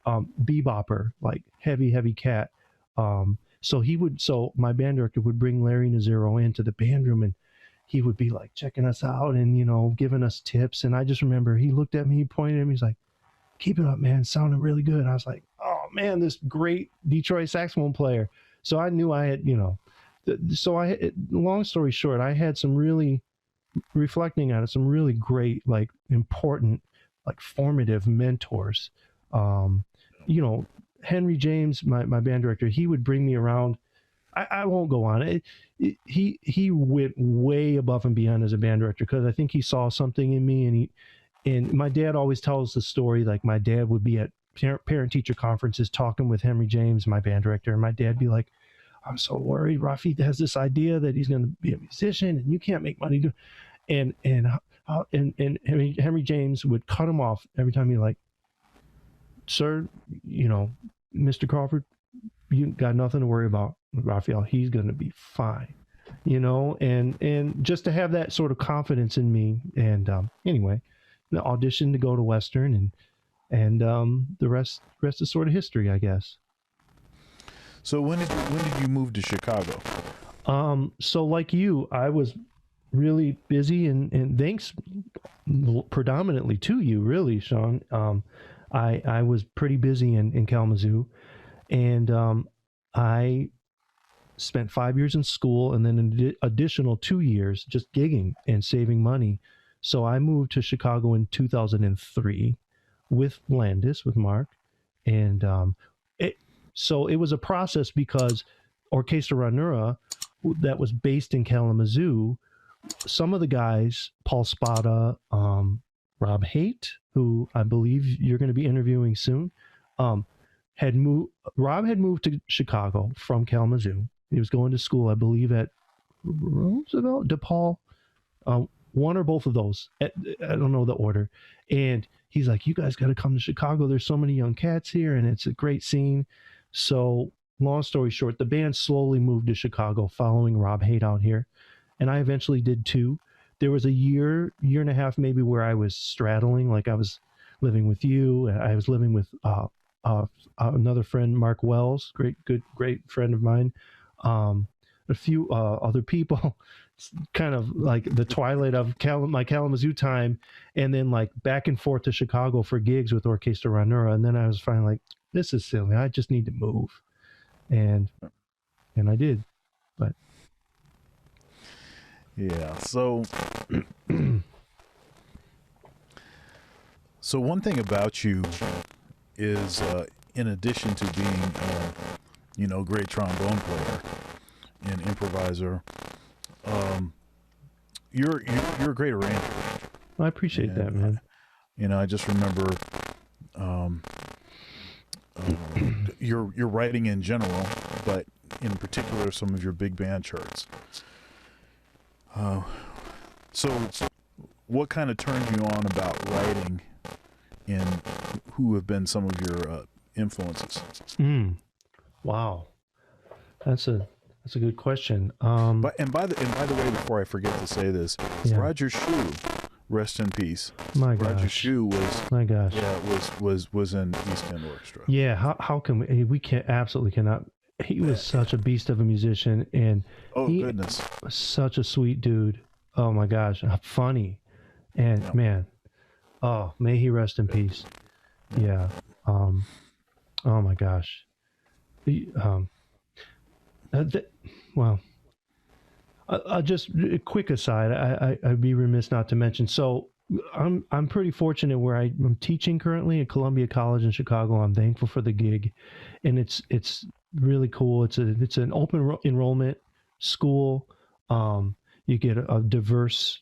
Bebopper, like heavy cat. So my band director would bring Larry Nozero into the band room, and he would be like checking us out and, you know, giving us tips. And I just remember he looked at me, he pointed at me, he's like, "Keep it up, man, sounding really good." And I was like, "Oh man, this great Detroit saxophone player." So I knew I had, you know. Long story short, I had some really, reflecting on it, some really great, like important, like formative mentors. Henry James, my band director, he would bring me around. I won't go on. He went way above and beyond as a band director because I think he saw something in me, and my dad always tells the story, like my dad would be at parent teacher conferences talking with Henry James, my band director, and my dad be like, "I'm so worried. Rafi has this idea that he's going to be a musician, and you can't make money." And Henry James would cut him off every time. He like, "Sir, you know, Mr. Crawford, you got nothing to worry about, Raphael. He's going to be fine." You know, and just to have that sort of confidence in me. And anyway, the audition to go to Western, And the rest is sort of history, I guess. So when did you move to Chicago? So like you, I was really busy, and thanks predominantly to you, really, Sean. I was pretty busy in Kalamazoo, and I spent 5 years in school and then an additional 2 years just gigging and saving money. So I moved to Chicago in 2003 with Landis, with Mark, and so it was a process because Orchestra Ranura, that was based in Kalamazoo, some of the guys, Paul Spada, Rob Haight, who I believe you're going to be interviewing soon, had moved. Rob had moved to Chicago from Kalamazoo. He was going to school, I believe, at Roosevelt, DePaul, one or both of those. I don't know the order. And he's like, "You guys got to come to Chicago. There's so many young cats here, and it's a great scene." So, long story short, the band slowly moved to Chicago following Rob Haight out here, and I eventually did too. There was a year and a half maybe where I was straddling, like I was living with you, and I was living with another friend, Mark Wells, great friend of mine, a few other people, kind of like the twilight of my Kalamazoo time, and then like back and forth to Chicago for gigs with Orchestra Ranura, and then I was finally like, this is silly, I just need to move, and I did, but yeah. So so one thing about you is, in addition to being, a great trombone player and improviser, you're a great arranger. I appreciate that, man. I just remember your writing in general, but in particular some of your big band charts. So what kind of turned you on about writing, and who have been some of your influences? Wow, that's a good question. By the way, before I forget to say this, yeah. Roger Shue, rest in peace. My gosh. Roger Shue was. My gosh. Yeah, was in East End Orchestra. Yeah, how can we absolutely cannot. He was such a beast of a musician, and goodness, such a sweet dude. Oh my gosh, funny, and man, may he rest in peace. Yeah. Oh my gosh. Well, just a quick aside. I'd be remiss not to mention. So I'm pretty fortunate where I'm teaching currently at Columbia College in Chicago. I'm thankful for the gig, and it's really cool. It's an open enrollment school. You get a diverse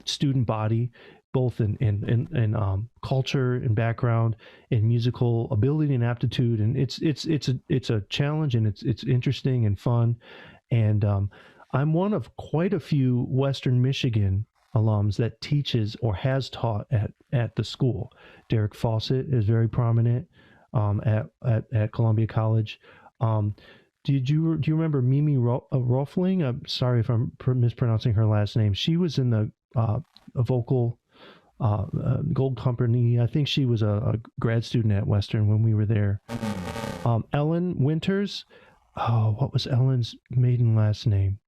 student body, both in culture and background, and musical ability and aptitude, and it's a challenge, and it's interesting and fun, and I'm one of quite a few Western Michigan alums that teaches or has taught at the school. Derek Fawcett is very prominent at Columbia College. Do you remember Mimi Roefling? I'm sorry if I'm mispronouncing her last name. She was in the a vocal Gold Company. I think she was a grad student at Western when we were there. Ellen Winters. Oh, what was Ellen's maiden last name?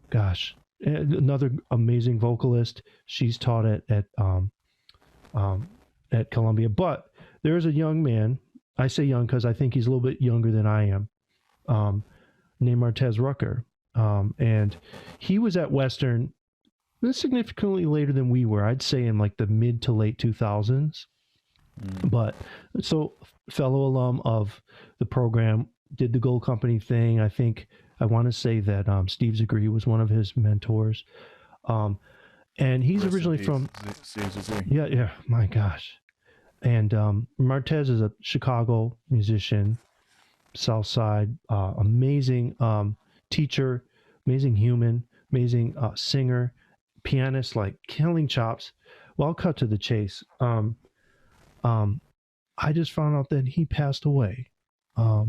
Gosh, another amazing vocalist. She's taught at Columbia. But there's a young man. I say young because I think he's a little bit younger than I am. Named Martez Rucker. And he was at Western significantly later than we were. I'd say in like the mid to late 2000s. But so fellow alum of the program, did the Gold Company thing. I want to say that Steve Zagree was one of his mentors. And he's originally from Yeah, my gosh. And Martez is a Chicago musician, South Side, amazing teacher, amazing human, amazing singer, pianist, like killing chops. Well, I'll cut to the chase. I just found out that he passed away. I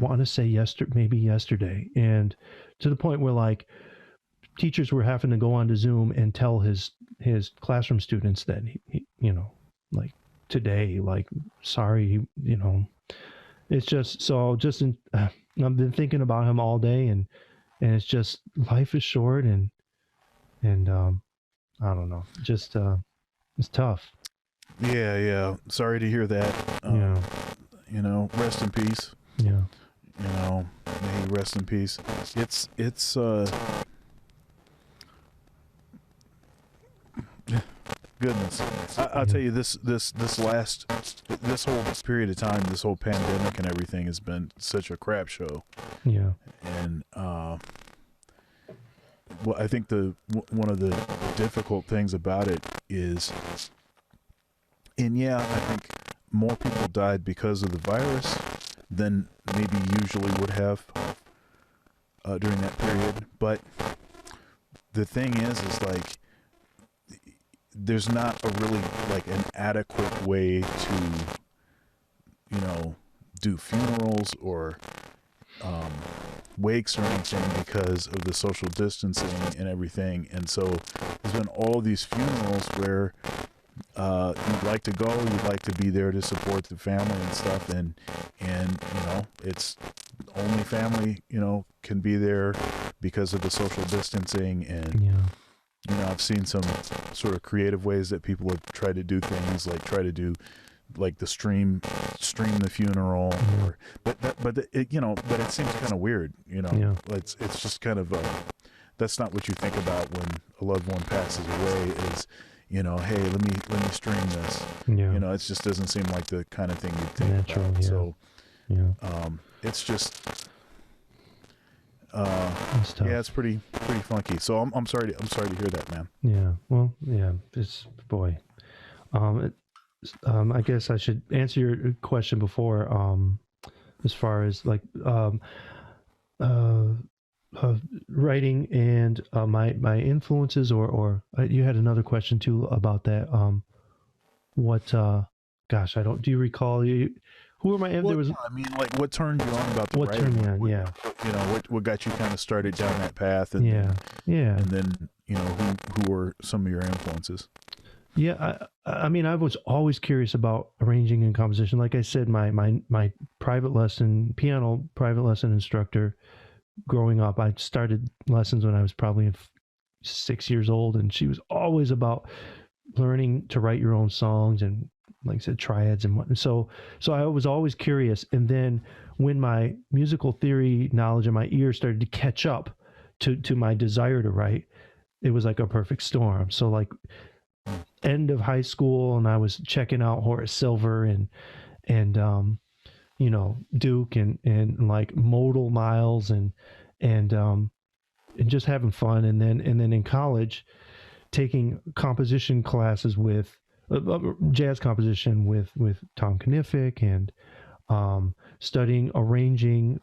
want to say maybe yesterday, and to the point where like teachers were having to go onto Zoom and tell his classroom students that he like today, like, sorry, it's just so just I've been thinking about him all day, and it's just, life is short, and I don't know, just it's tough. Yeah. Sorry to hear that. Rest in peace. Yeah. May he rest in peace. It's goodness. I'll tell you, this whole period of time, this whole pandemic and everything has been such a crap show. Yeah. And well, I think one of the difficult things about it is, and I think more people died because of the virus than maybe usually would have during that period. But the thing is like, there's not a really like an adequate way to, do funerals or wakes or anything because of the social distancing and everything. And so there's been all these funerals where you'd like to go, you'd like to be there to support the family and stuff, and it's only family can be there because of the social distancing. And I've seen some sort of creative ways that people have tried to do things, like try to do like the stream the funeral, but it seems kind of weird, it's just kind of that's not what you think about when a loved one passes away, is hey, let me stream this. It just doesn't seem like the kind of thing you'd think natural, about. So it's just it's pretty funky. So I'm sorry to hear that, man. Yeah. Well, yeah, it's boy. I guess I should answer your question before, as far as like writing and my influences, or you had another question too about that. Gosh, do you recall who am I? There was, I mean, like, what turned you on about the what writing? Turned me on, what got you kind of started down that path, and and then who were some of your influences? I mean, I was always curious about arranging and composition. Like I said, my piano private lesson instructor growing up, I started lessons when I was probably 6 years old, and she was always about learning to write your own songs and, like I said, triads and what. So I was always curious. And then when my musical theory knowledge and my ear started to catch up to my desire to write, it was like a perfect storm. So like end of high school, and I was checking out Horace Silver and Duke and like modal miles and just having fun. And then in college, taking composition classes with jazz composition with Tom Knifick, and studying arranging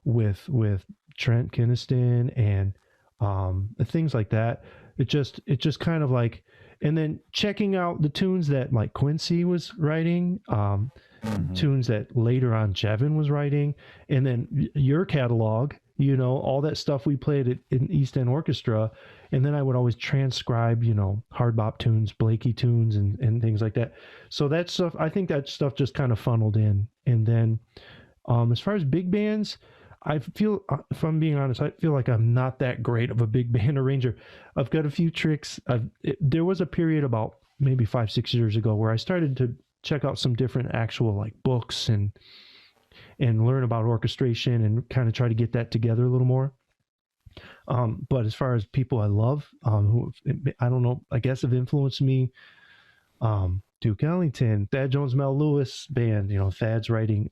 with Trent Kinniston and things like that. It just kind of like, and then checking out the tunes that like Quincy was writing, tunes that later on Jevin was writing, and then your catalog, all that stuff we played in East End Orchestra. And then I would always transcribe, hard bop tunes, Blakey tunes, and things like that. So that stuff, I think that stuff just kind of funneled in. And then as far as big bands, I feel, if I'm being honest, I feel like I'm not that great of a big band arranger. I've got a few tricks. There was a period about maybe 5-6 years ago where I started to check out some different actual like books and learn about orchestration and kind of try to get that together a little more. But as far as people I love, who I don't know, I guess have influenced me, Duke Ellington, Thad Jones, Mel Lewis band, Thad's writing.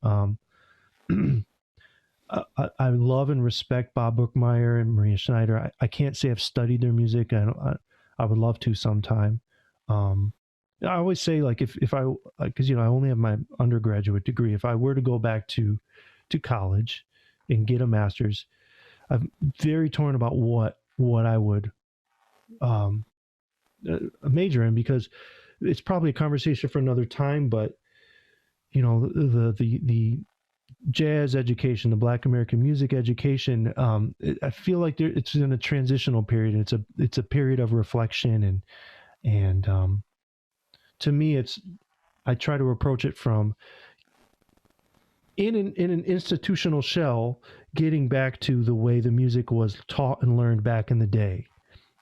I love and respect Bob Brookmeyer and Maria Schneider. I can't say I've studied their music. I would love to sometime. I always say, like, if I, because I only have my undergraduate degree. If I were to go back to college and get a master's, I'm very torn about what I would major in, because it's probably a conversation for another time. But the jazz education, the Black American music education, I feel like it's in a transitional period. It's a period of reflection, and to me, I try to approach it from in an institutional shell, getting back to the way the music was taught and learned back in the day,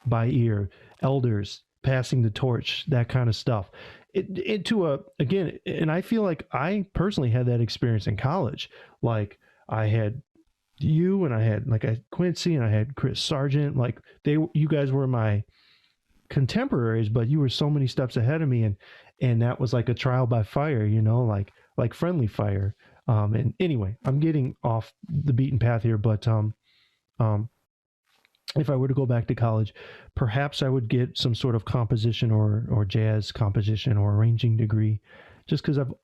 by ear, elders passing the torch, that kind of stuff. Again, and I feel like I personally had that experience in college. Like I had you, and I had Quincy, and I had Chris Sargent. Like you guys were my contemporaries, but you were so many steps ahead of me, and that was like a trial by fire, like friendly fire. And anyway, I'm getting off the beaten path here, but if I were to go back to college, perhaps I would get some sort of composition or jazz composition or arranging degree, just because I'm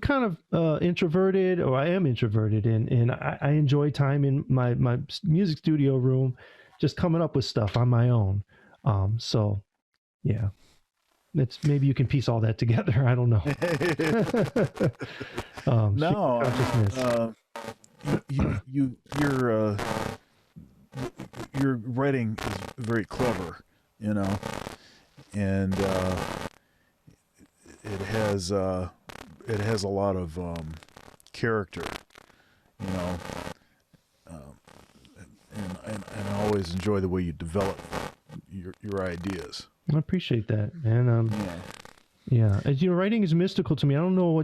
kind of introverted, or I am introverted, and I enjoy time in my music studio room, just coming up with stuff on my own. So, yeah. Maybe you can piece all that together. I don't know. No, your writing is very clever, and it has a lot of character, and I always enjoy the way you develop your ideas. I appreciate that, man. Yeah. As writing is mystical to me. I don't know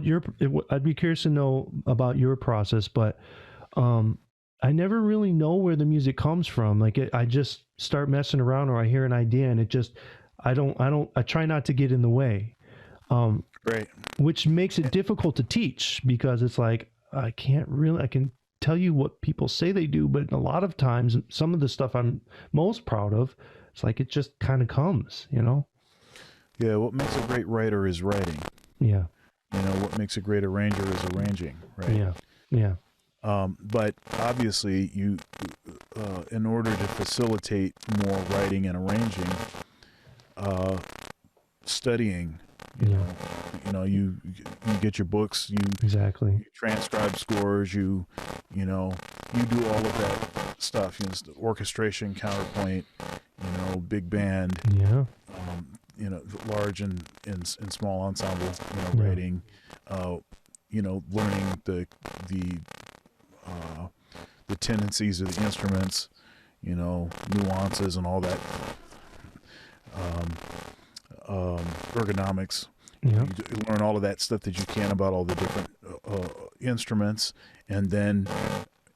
I'd be curious to know about your process, but I never really know where the music comes from. Like I just start messing around, or I hear an idea, and I try not to get in the way. Right. Which makes it difficult to teach, because it's like, I can tell you what people say they do, but a lot of times, some of the stuff I'm most proud of, it's like it just kind of comes, Yeah, what makes a great writer is writing. Yeah. What makes a great arranger is arranging, right? Yeah. But obviously, you, in order to facilitate more writing and arranging, studying, you get your books, exactly. You transcribe scores, you do all of that stuff, the orchestration, counterpoint, big band, large and small ensemble, writing, learning the tendencies of the instruments, nuances and all that, ergonomics. You learn all of that stuff that you can about all the different instruments, and then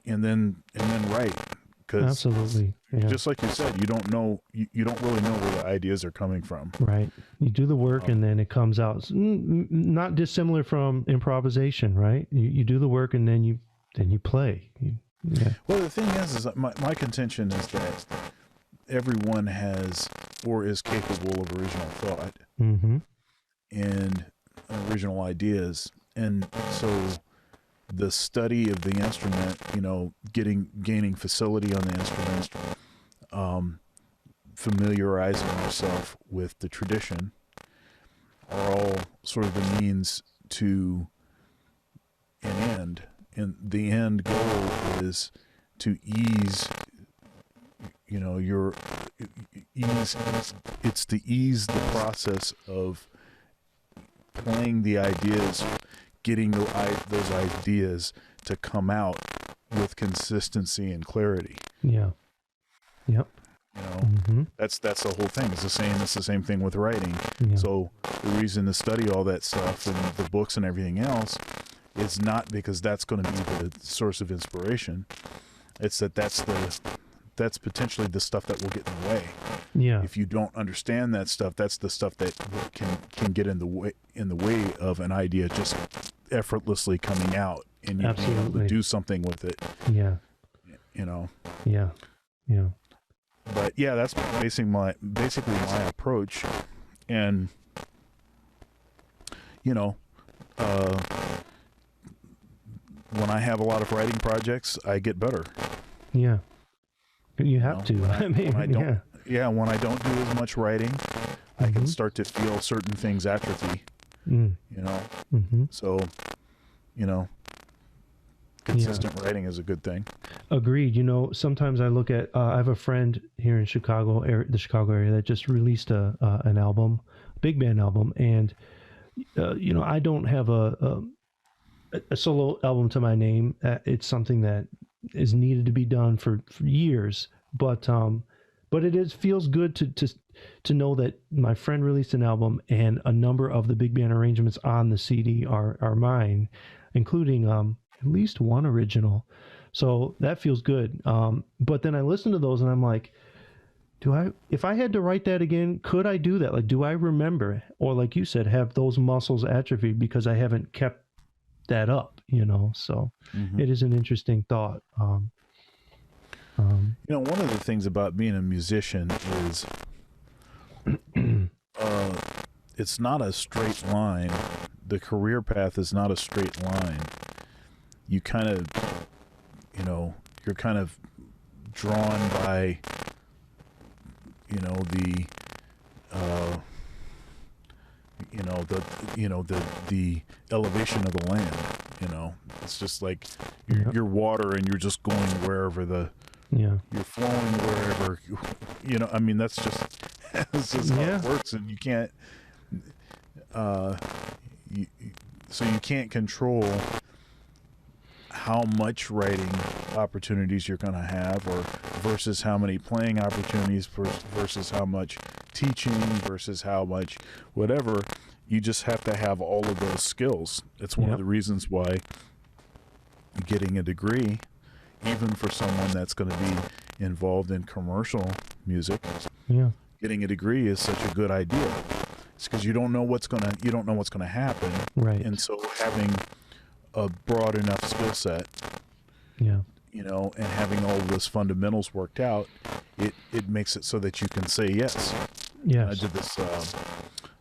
write. Absolutely. Yeah. Just like you said, you don't really know where the ideas are coming from. Right. You do the work, and then it comes out. Not dissimilar from improvisation, right? You do the work, and then you play. Yeah. Well, the thing is my contention is that everyone has or is capable of original thought, mm-hmm. and original ideas, and so the study of the instrument, gaining facility on the instrument, familiarizing yourself with the tradition, are all sort of the means to an end. And the end goal is to ease, it's to ease the process of playing the ideas, getting those ideas to come out with consistency and clarity. Yeah. Yep. Mm-hmm. That's the whole thing. It's the same thing with writing. Yeah. So the reason to study all that stuff and the books and everything else is not because that's going to be the source of inspiration. It's that's potentially the stuff that will get in the way. Yeah. If you don't understand that stuff, that's the stuff that can get in the way of an idea just effortlessly coming out, and you being able to do something with it. Yeah. Yeah. Yeah. But yeah, that's basically my approach, and when I have a lot of writing projects, I get better. Yeah. You have to. When I don't do as much writing, mm-hmm. I can start to feel certain things atrophy. Mm. Mm-hmm. So, consistent writing is a good thing. Agreed. Sometimes I look at, I have a friend here in Chicago, the Chicago area, that just released an album, big band album. And, I don't have a solo album to my name. It's something that is needed to be done for years. But it feels good to know that my friend released an album and a number of the big band arrangements on the CD are mine, including at least one original. So that feels good. But then I listen to those and I'm like, if I had to write that again, could I do that? Like, do I remember? Or like you said, have those muscles atrophied because I haven't kept that up, So it is an interesting thought. One of the things about being a musician is it's not a straight line. The career path is not a straight line. You kind of, you're kind of drawn by, the elevation of the land. It's just like you're water and you're just going wherever you're flowing wherever, I mean, that's just how it works. And you can't, so you can't control how much writing opportunities you're going to have, or versus how many playing opportunities versus how much teaching versus how much whatever. You just have to have all of those skills. It's one of the reasons why getting a degree, even for someone that's going to be involved in commercial music, getting a degree is such a good idea. It's because you don't know what's gonna happen, right? And so having a broad enough skill set, and having all of those fundamentals worked out, it makes it so that you can say yes. Yes. I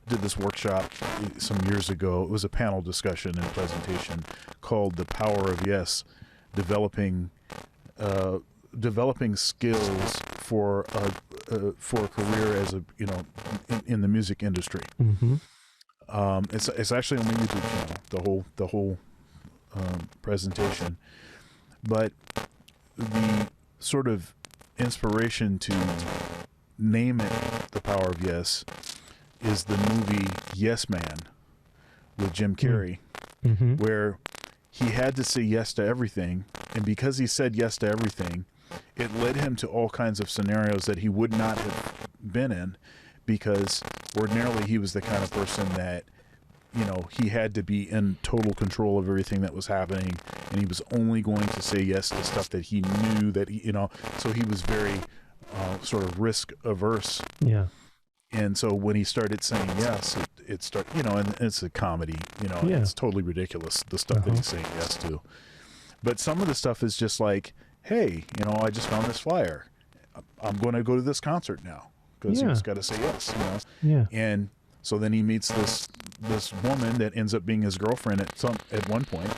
did this workshop some years ago. It was a panel discussion and presentation called "The Power of Yes," developing skills for a career as in the music industry. Mm-hmm. It's actually on the YouTube channel, the whole presentation, but the sort of inspiration to name it "The Power of Yes" is the movie Yes Man with Jim Carrey, where he had to say yes to everything, and because he said yes to everything, it led him to all kinds of scenarios that he would not have been in, because ordinarily he was the kind of person that, he had to be in total control of everything that was happening, and he was only going to say yes to stuff that he knew that so he was very sort of risk averse. Yeah. And so when he started saying yes, it started, and it's a comedy, and it's totally ridiculous, the stuff that he's saying yes to. But some of the stuff is just like, hey, I just found this flyer. I'm going to go to this concert now, because he's got to say yes, Yeah. And so then he meets this woman that ends up being his girlfriend at one point,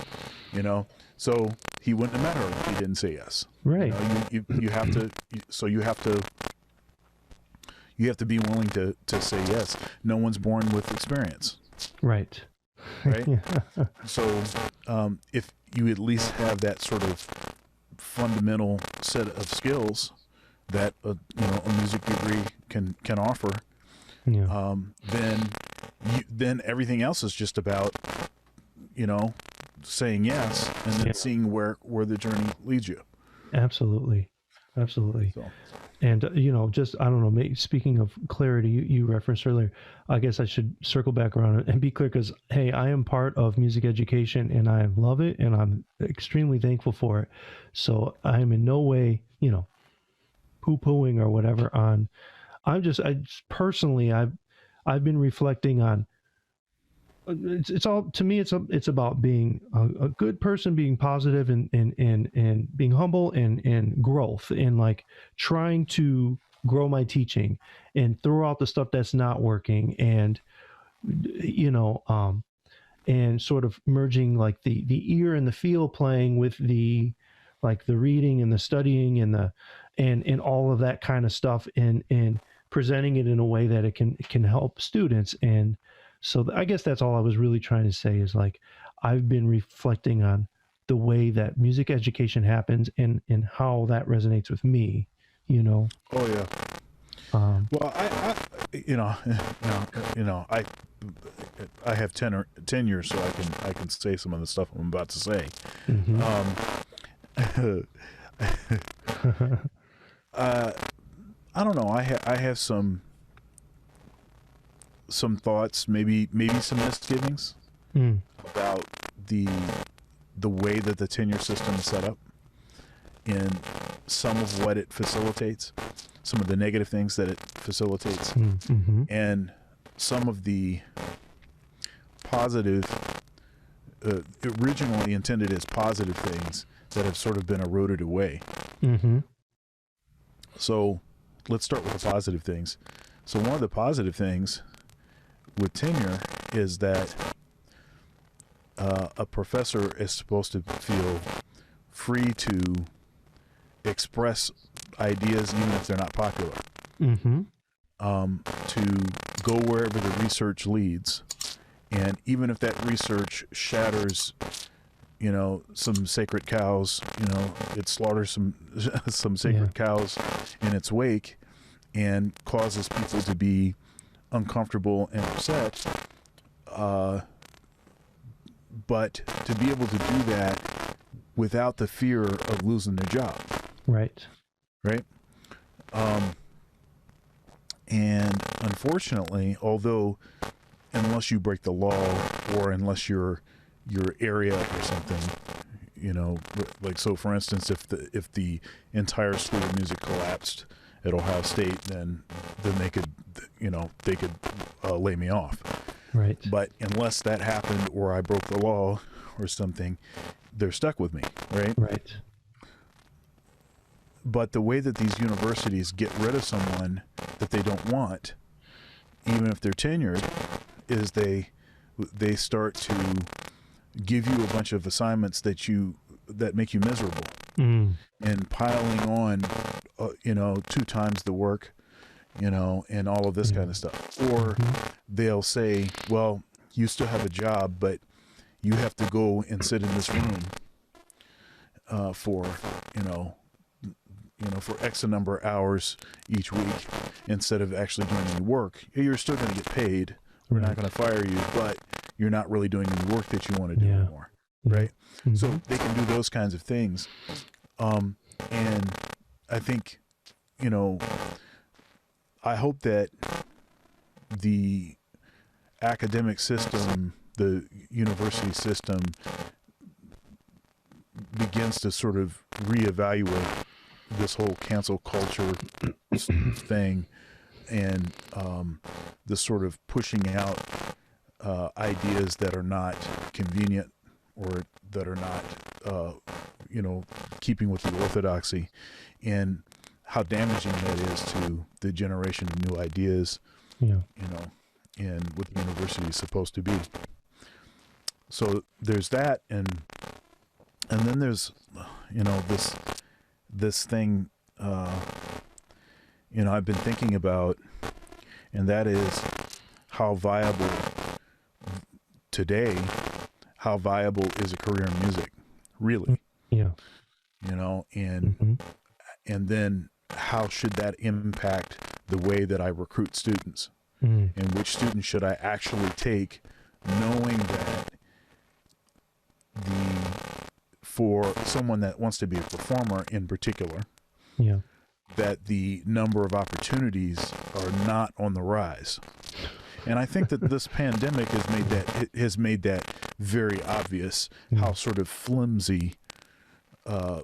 so he wouldn't have met her if he didn't say yes. Right. You have to, so you have to be willing to say yes. No one's born with experience. Right. Right. So if you at least have that sort of fundamental set of skills that a music degree can offer, then everything else is just about saying yes and then seeing where the journey leads you. Absolutely. So. And just, I don't know, speaking of clarity, you referenced earlier, I guess I should circle back around and be clear, because hey, I am part of music education and I love it and I'm extremely thankful for it. So I am in no way poo-pooing or whatever on. I personally, I've been reflecting on. It's all, to me, it's about being a good person, being positive and being humble and growth, and like trying to grow my teaching and throw out the stuff that's not working, and and sort of merging like the ear and the feel playing with the reading and the studying and all of that kind of stuff, and presenting it in a way that it can help students. And so I guess that's all I was really trying to say, is like, I've been reflecting on the way that music education happens and how that resonates with me, you know. Oh yeah. Well, I have tenure, so I can say some of the stuff I'm about to say. I don't know. I have some thoughts, maybe some misgivings about the way that the tenure system is set up, and some of what it facilitates, some of the negative things that it facilitates, and some of the positive, originally intended as positive things that have sort of been eroded away. So let's start with the positive things. So one of the positive things with tenure is that a professor is supposed to feel free to express ideas even if they're not popular, to go wherever the research leads, and even if that research shatters, some sacred cows, it slaughters some sacred cows in its wake and causes people to be uncomfortable and upset, but to be able to do that without the fear of losing their job. Right. And unfortunately, although unless you break the law or unless your area or something, like, so for instance, if the entire School of Music collapsed at Ohio State, then they could lay me off. Right. But unless that happened or I broke the law or something, they're stuck with me, right? Right. But the way that these universities get rid of someone that they don't want, even if they're tenured, is they start to give you a bunch of assignments that make you miserable, and piling on, 2 times the work, and all of this kind of stuff. Or they'll say, well, you still have a job, but you have to go and sit in this room for X number of hours each week instead of actually doing any work. You're still going to get paid. We're not going to fire you, but you're not really doing any work that you want to do anymore, right? So they can do those kinds of things. And I think, I hope that the academic system, the university system, begins to sort of reevaluate this whole cancel culture thing, and the sort of pushing out ideas that are not convenient or that are not, keeping with the orthodoxy, and how damaging that is to the generation of new ideas, and what the university is supposed to be. So there's that, and then there's, this thing, I've been thinking about, and that is how viable today, how viable is a career in music, really? And then how should that impact the way that I recruit students, and which students should I actually take, knowing that for someone that wants to be a performer in particular, that the number of opportunities are not on the rise. And I think that this pandemic has made that very obvious, how sort of flimsy I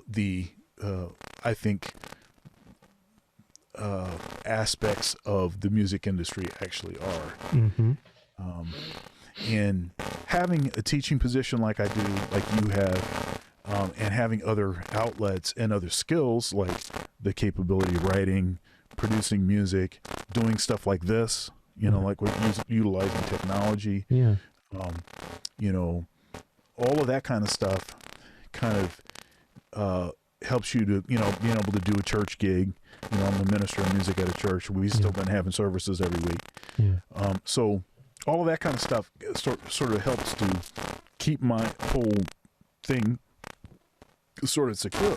think aspects of the music industry actually are. And having a teaching position like I do, like you have, and having other outlets and other skills like the capability of writing, producing music, doing stuff like this, like with utilizing technology, all of that kind of stuff kind of helps you to, being able to do a church gig. I'm the minister of music at a church. We've still been having services every week. So all of that kind of stuff sort of helps to keep my whole thing sort of secure.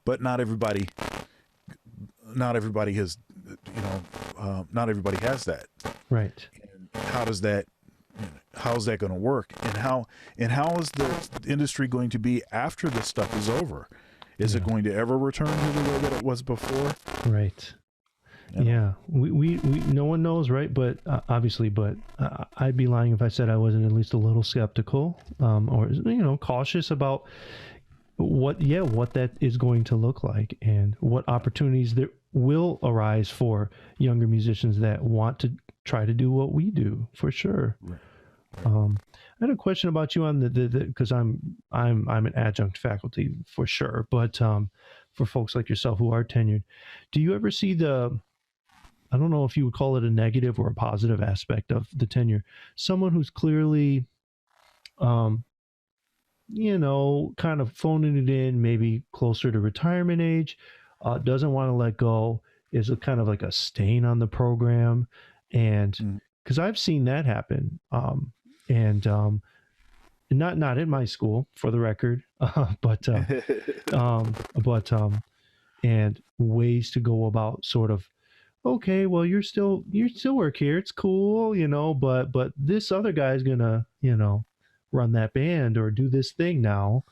But not everybody has, not everybody has that. Right. And how's that going to work? And how is the industry going to be after this stuff is over? Is it going to ever return to the way that it was before? Right. Yeah. We no one knows, right? But obviously, I'd be lying if I said I wasn't at least a little skeptical, or cautious about what that is going to look like, and what opportunities there will arise for younger musicians that want to try to do what we do, for sure. Right. I had a question about you on the because I'm an adjunct faculty for sure, but for folks like yourself who are tenured, do you ever see I don't know if you would call it a negative or a positive aspect of the tenure, someone who's clearly kind of phoning it in, maybe closer to retirement age, doesn't want to let go, is a kind of like a stain on the program, and because I've seen that happen, and not in my school, for the record, but and ways to go about sort of, okay, well, you still work here, it's cool, but this other guy's gonna run that band or do this thing now,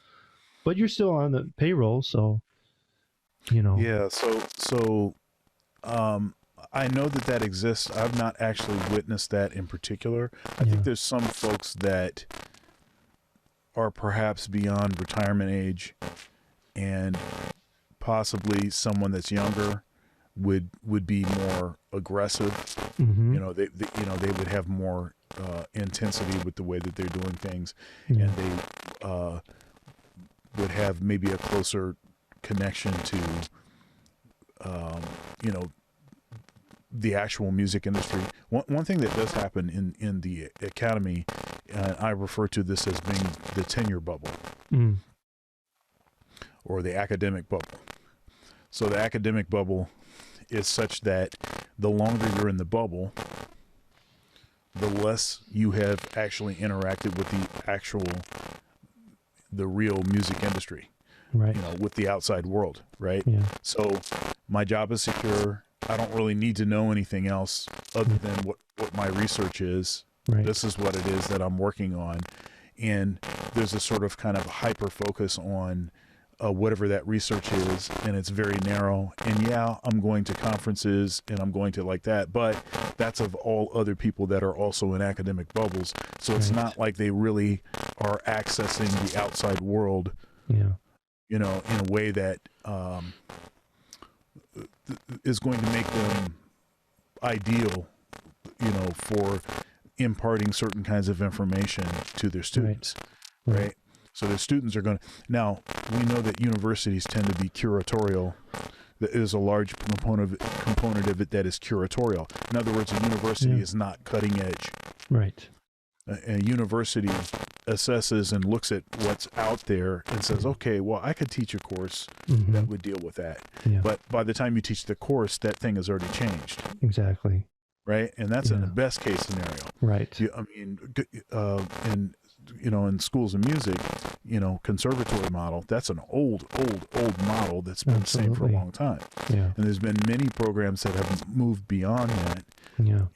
but you're still on the payroll, so Yeah, so I know that exists. I've not actually witnessed that in particular. I think there's some folks that are perhaps beyond retirement age, and possibly someone that's younger would be more aggressive. They would have more intensity with the way that they're doing things, and they would have maybe a closer connection to the actual music industry. One thing that does happen in the academy, I refer to this as being the tenure bubble, or the academic bubble. So the academic bubble is such that the longer you're in the bubble, the less you have actually interacted with the real music industry, right? With the outside world, right? Yeah. So my job is secure. I don't really need to know anything else other than what my research is. Right. This is what it is that I'm working on. And there's a sort of kind of hyper focus on whatever that research is, and it's very narrow. And I'm going to conferences and I'm going to like that, but that's of all other people that are also in academic bubbles. So it's not like they really are accessing the outside world, in a way that is going to make them ideal, for imparting certain kinds of information to their students, right? So the students are going to, now we know that universities tend to be curatorial. There is a large component of it that is curatorial. In other words, a university is not cutting edge. Right. A university assesses and looks at what's out there and says, okay, well, I could teach a course that would deal with that. Yeah. But by the time you teach the course, that thing has already changed. Exactly. Right. And that's in the best case scenario. Right. In schools of music, conservatory model, that's an old model that's been the same for a long time. Yeah. And there's been many programs that have moved beyond that. Yeah.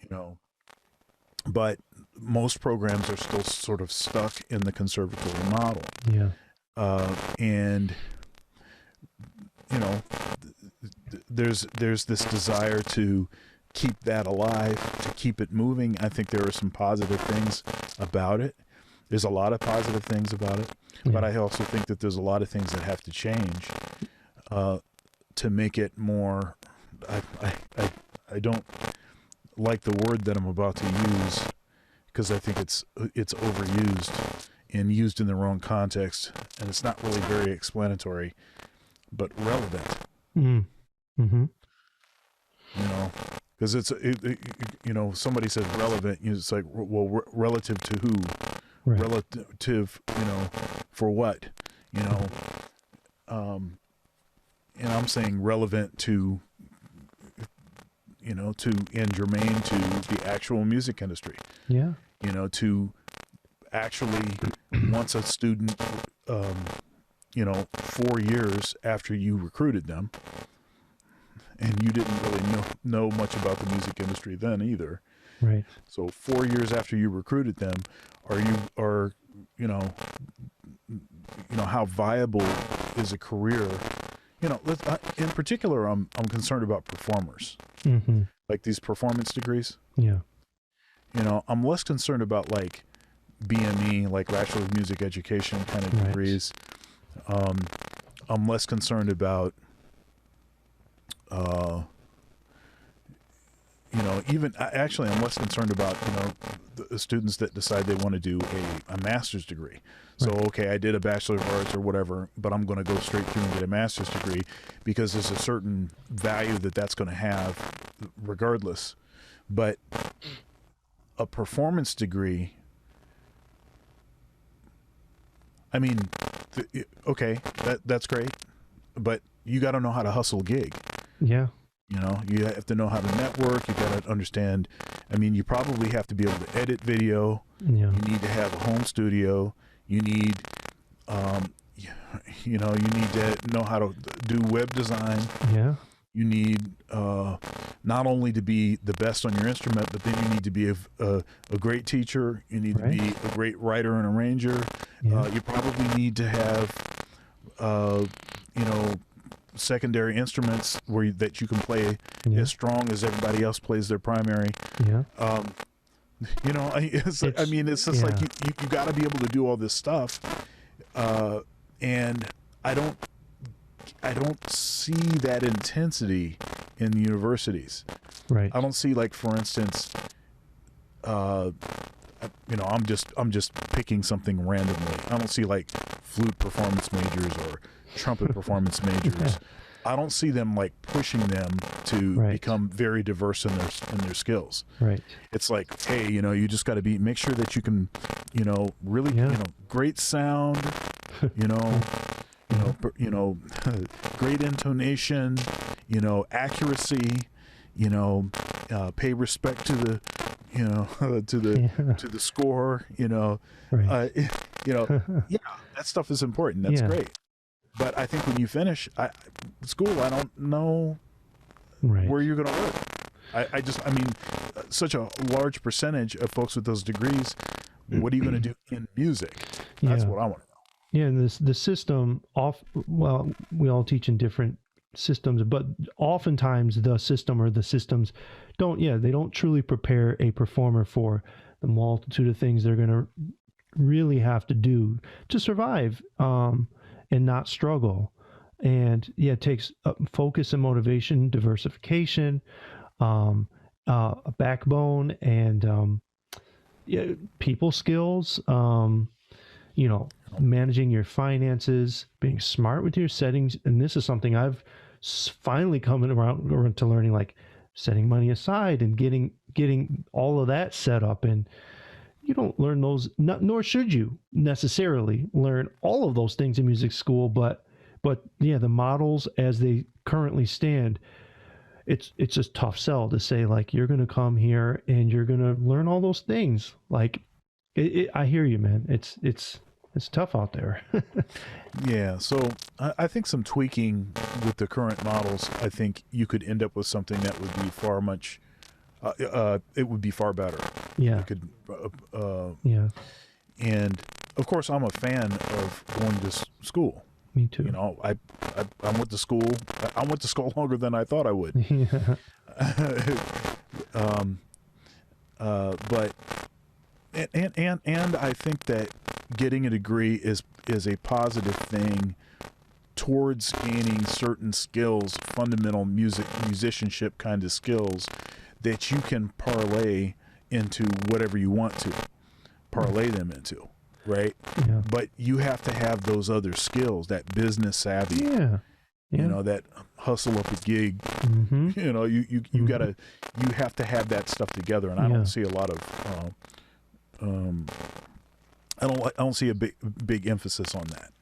But most programs are still sort of stuck in the conservatory model. Yeah. There's this desire to keep that alive, to keep it moving. I think there are some positive things about it. There's a lot of positive things about it, but I also think that there's a lot of things that have to change to make it more. I don't like the word that I'm about to use, because I think it's overused and used in the wrong context, and it's not really very explanatory, but relevant. Mm-hmm. Because somebody says relevant, it's like, well, relative to who? Right. Relative, for what? And I'm saying relevant to, and germane to the actual music industry. Yeah. To actually, once a student 4 years after you recruited them, and you didn't really know much about the music industry then either. Right. So 4 years after you recruited them, how viable is a career? In particular, I'm concerned about performers, like these performance degrees. Yeah. I'm less concerned about like BME, like Bachelor of Music Education kind of degrees. I'm less concerned about, I'm less concerned about, the students that decide they want to do a master's degree. So, okay, I did a Bachelor of Arts or whatever, but I'm going to go straight through and get a master's degree because there's a certain value that's going to have regardless. But a performance degree, I mean, okay, that's great, but you got to know how to hustle a gig. Yeah. You have to know how to network. You got to understand. I mean, you probably have to be able to edit video. Yeah. You need to have a home studio. You need, you need to know how to do web design. Yeah. You need not only to be the best on your instrument, but then you need to be a great teacher. You need to be a great writer and arranger. Yeah. You probably need to have, secondary instruments that you can play as strong as everybody else plays their primary. Yeah. It's just like you got to be able to do all this stuff, and I don't see that intensity in the universities. Right. I don't see, like, for instance, I'm just picking something randomly. I don't see like flute performance majors or trumpet performance majors. I don't see them like pushing them to become very diverse in their skills. Right. It's like, hey, you just got to make sure that you can, really, great sound, great intonation, accuracy, pay respect to the, to the score, that stuff is important. That's great. But I think when you finish school, I don't know where you're going to work. Such a large percentage of folks with those degrees, what are you going to do in music? That's what I want to know. Yeah, and the system, we all teach in different systems, but oftentimes the system or the systems they don't truly prepare a performer for the multitude of things they're going to really have to do to survive and not struggle. And it takes focus and motivation, diversification, a backbone, and people skills, managing your finances, being smart with your settings. And this is something I've finally coming around to learning, like setting money aside and getting all of that set up. And you don't learn those, nor should you necessarily learn all of those things in music school, but the models as they currently stand, it's just tough sell to say, like, you're going to come here and you're going to learn all those things. Like, I hear you, man. It's tough out there. Yeah. So I think some tweaking with the current models, I think you could end up with something that would be it would be far better. Yeah. You could, and of course I'm a fan of going to school. Me too. I went to school. I went to school longer than I thought I would. Yeah. But I think that getting a degree is a positive thing towards gaining certain skills, fundamental musicianship kind of skills that you can parlay into whatever you want to parlay them into. Right. Yeah. But you have to have those other skills, that business savvy, that hustle up a gig, you gotta, you have to have that stuff together. And I don't see a lot of, I don't see a big emphasis on that.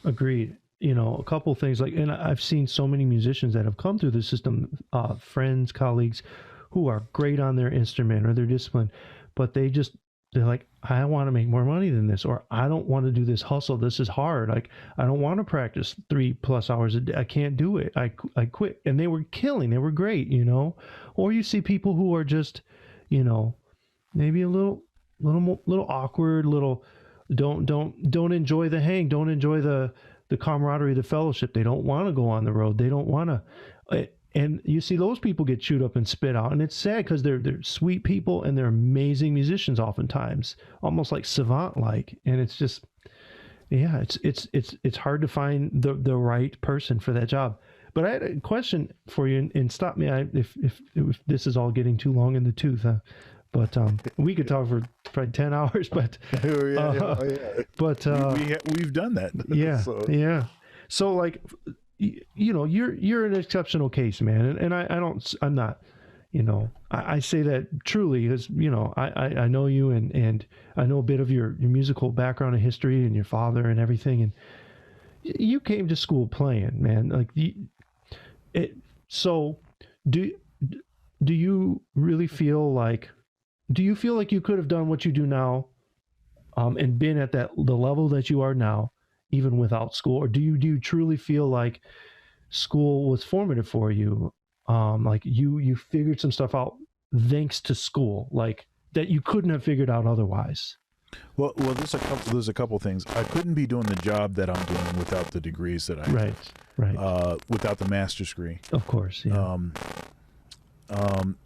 Agreed. A couple of things and I've seen so many musicians that have come through the system, friends, colleagues who are great on their instrument or their discipline, but they just they're like, I want to make more money than this, or I don't want to do this hustle. This is hard. Like, I don't want to practice 3+ hours a day. I can't do it. I quit. And they were killing. They were great, you know. Or you see people who are just, you know, maybe a little awkward, don't enjoy the hang, don't enjoy the camaraderie, the fellowship. They don't want to go on the road. They don't want to. And you see those people get chewed up and spit out, and it's sad because they're sweet people and they're amazing musicians, oftentimes, almost like savant-like. And it's just, yeah, it's hard to find the right person for that job. But I had a question for you, and stop me if this is all getting too long in the tooth. But we could talk for probably 10 hours. But but we've done that. Yeah, so. Yeah. So like, you know, you're an exceptional case, man, and I'm not, you know, I say that truly because, you know, I know you and I know a bit of your musical background and history and your father and everything, and you came to school playing, man. Like so do you really feel like, do you feel like you could have done what you do now, and been at the level that you are now, even without school? Or do you truly feel like school was formative for you? Like you figured some stuff out thanks to school, like that you couldn't have figured out otherwise? Well, there's a couple things. I couldn't be doing the job that I'm doing without the degrees that I right. Without the master's degree. Of course, yeah.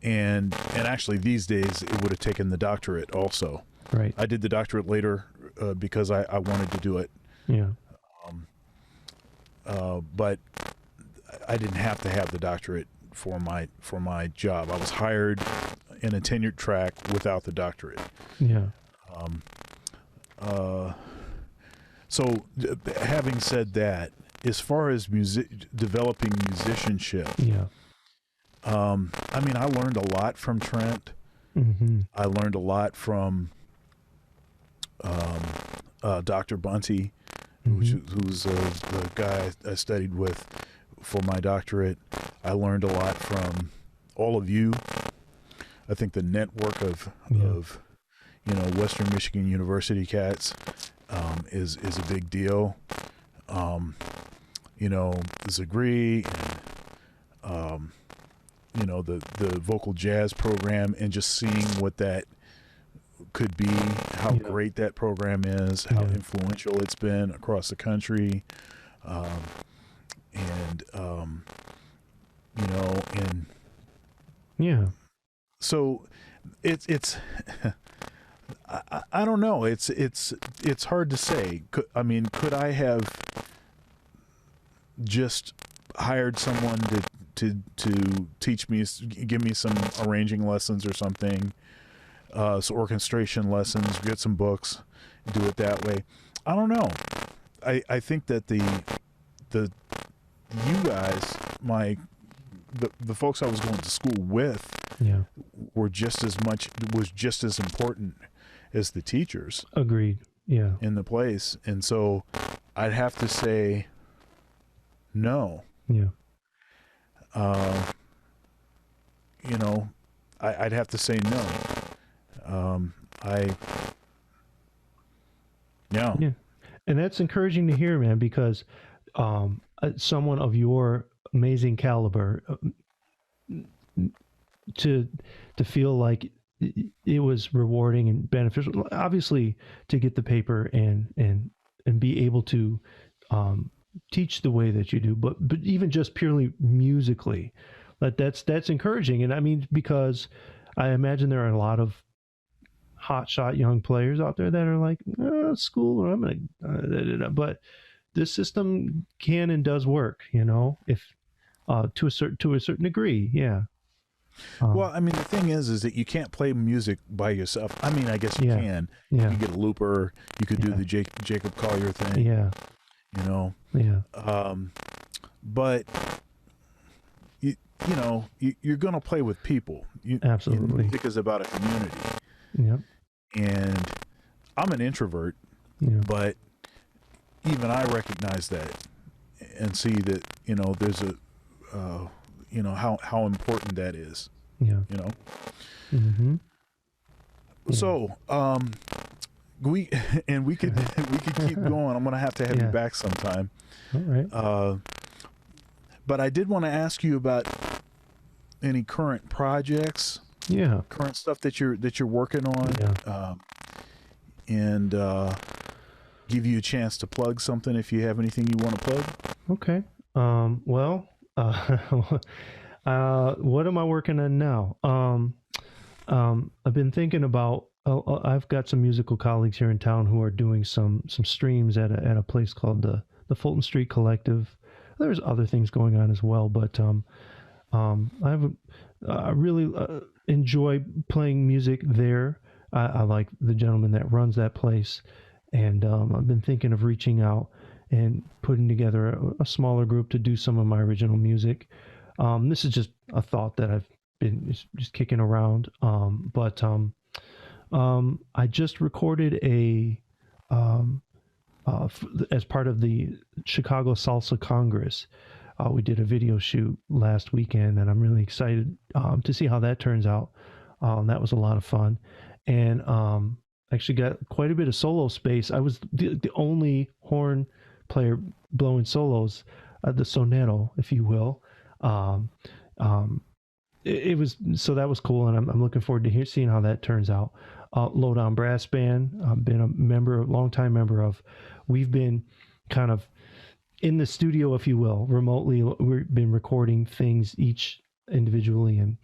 And actually these days it would have taken the doctorate also. Right. I did the doctorate later because I wanted to do it. Yeah. But I didn't have to have the doctorate for my job. I was hired in a tenured track without the doctorate. Yeah. So having said that, as far as developing musicianship, yeah. I mean, I learned a lot from Trent. Mm-hmm. I learned a lot from Dr. Bunty, who's the guy I studied with for my doctorate. I learned a lot from all of you. I think the network of you know, Western Michigan University cats is a big deal. You know, Zagri, you know, the vocal jazz program, and just seeing what that could be, how great that program is, how influential it's been across the country, and you know, and so it's I don't know, it's hard to say. I mean, could I have just hired someone to teach me, give me some arranging lessons or something, some orchestration lessons, get some books, do it that way? I don't know. I think that the you guys, the folks I was going to school with, were just as important as the teachers. Agreed. Yeah. In the place. And so I'd have to say no. Yeah. You know, I'd have to say no. Yeah. And that's encouraging to hear, man, because someone of your amazing caliber, to feel like it was rewarding and beneficial, obviously, to get the paper and be able to teach the way that you do, but even just purely musically, that's encouraging. And I mean, because I imagine there are a lot of hotshot young players out there that are like, school, or I'm gonna, but this system can and does work, you know, if to a certain degree. Yeah. Well, I mean, the thing is that you can't play music by yourself. I mean, I guess you can. Yeah. You get a looper. You could do the Jacob Collier thing. Yeah. You know. Yeah. But you know, you're gonna play with people. Absolutely. Music is about a community. Yep. And I'm an introvert, but even I recognize that and see that, you know, there's a you know, how important that is. Yeah. You know. Mm-hmm. So, we could keep going. I'm gonna have to have you back sometime. All right. But I did want to ask you about any current projects. Yeah. Current stuff that you're working on. Yeah. And give you a chance to plug something if you have anything you want to plug. Okay. Well, what am I working on now? I've been thinking about. I've got some musical colleagues here in town who are doing some streams at a place called the Fulton Street Collective. There's other things going on as well, but I really enjoy playing music there. I like the gentleman that runs that place, and I've been thinking of reaching out and putting together a smaller group to do some of my original music. This is just a thought that I've been just kicking around, but I just recorded as part of the Chicago Salsa Congress. We did a video shoot last weekend, and I'm really excited to see how that turns out. That was a lot of fun, and actually got quite a bit of solo space. I was the only horn player blowing solos, the sonero, if you will. It was, so that was cool, and I'm looking forward to seeing how that turns out. Lowdown Brass Band, I've been a longtime member of. We've been kind of in the studio, if you will, remotely. We've been recording things each individually and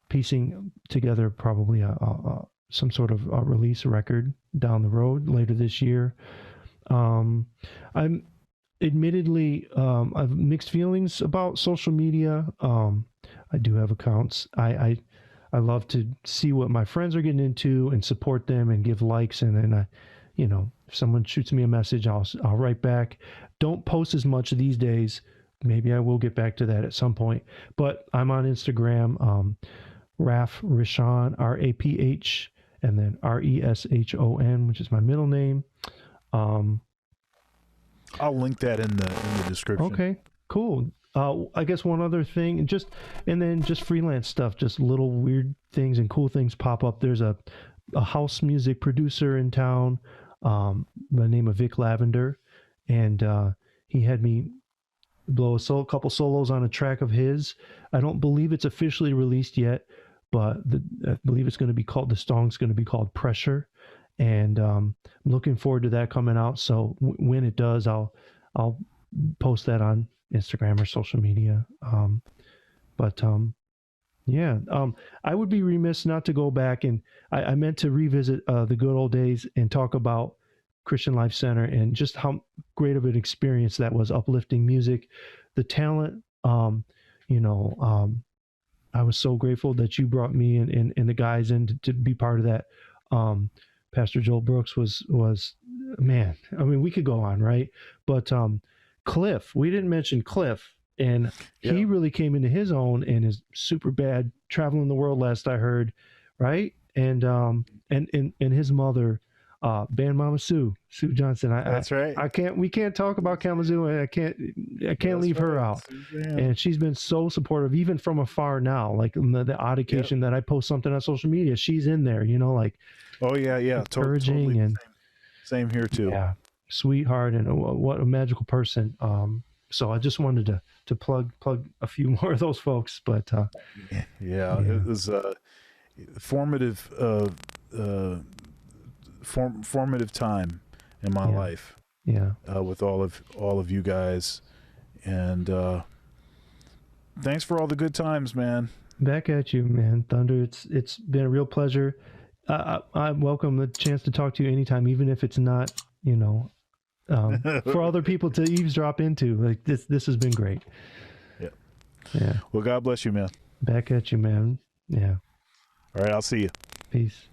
piecing together probably some sort of release record down the road later this year. I'm admittedly, I've mixed feelings about social media. I do have accounts. I love to see what my friends are getting into and support them and give likes. And then if someone shoots me a message, I'll write back. Don't post as much these days. Maybe I will get back to that at some point. But I'm on Instagram, Raph Rishon, RAPH, and then RESHON, which is my middle name. I'll link that in the description. Okay, cool. I guess one other thing, just freelance stuff, just little weird things and cool things pop up. There's a house music producer in town, by the name of Vic Lavender, and he had me blow a couple solos on a track of his. I don't believe it's officially released yet, but I believe it's going to be called, the song's going to be called Pressure, and I'm looking forward to that coming out. So when it does, I'll post that on Instagram or social media. I would be remiss not to go back, and I meant to revisit the good old days and talk about Christian Life Center and just how great of an experience that was. Uplifting music, the talent. I was so grateful that you brought me and the guys in to be part of that. Pastor Joel Brooks was man. I mean, we could go on, right? But Cliff, we didn't mention Cliff, and he really came into his own and is super bad traveling the world, last I heard, right? And his mother, Band Mama Sue Johnson. That's right. We can't talk about Kalamazoo, and I can't leave her out. And she's been so supportive, even from afar now. Like the odd occasion that I post something on social media, she's in there, like. Oh yeah, encouraging totally and same here too. Yeah, sweetheart, and what a magical person. So I just wanted to plug a few more of those folks, but it was formative time in my life. With all of you guys, and thanks for all the good times, man. Back at you, man. Thunder. It's been a real pleasure. I welcome the chance to talk to you anytime, even if it's not, for other people to eavesdrop into. Like this has been great. Yeah. Well, God bless you, man. Back at you, man. Yeah. All right, I'll see you. Peace.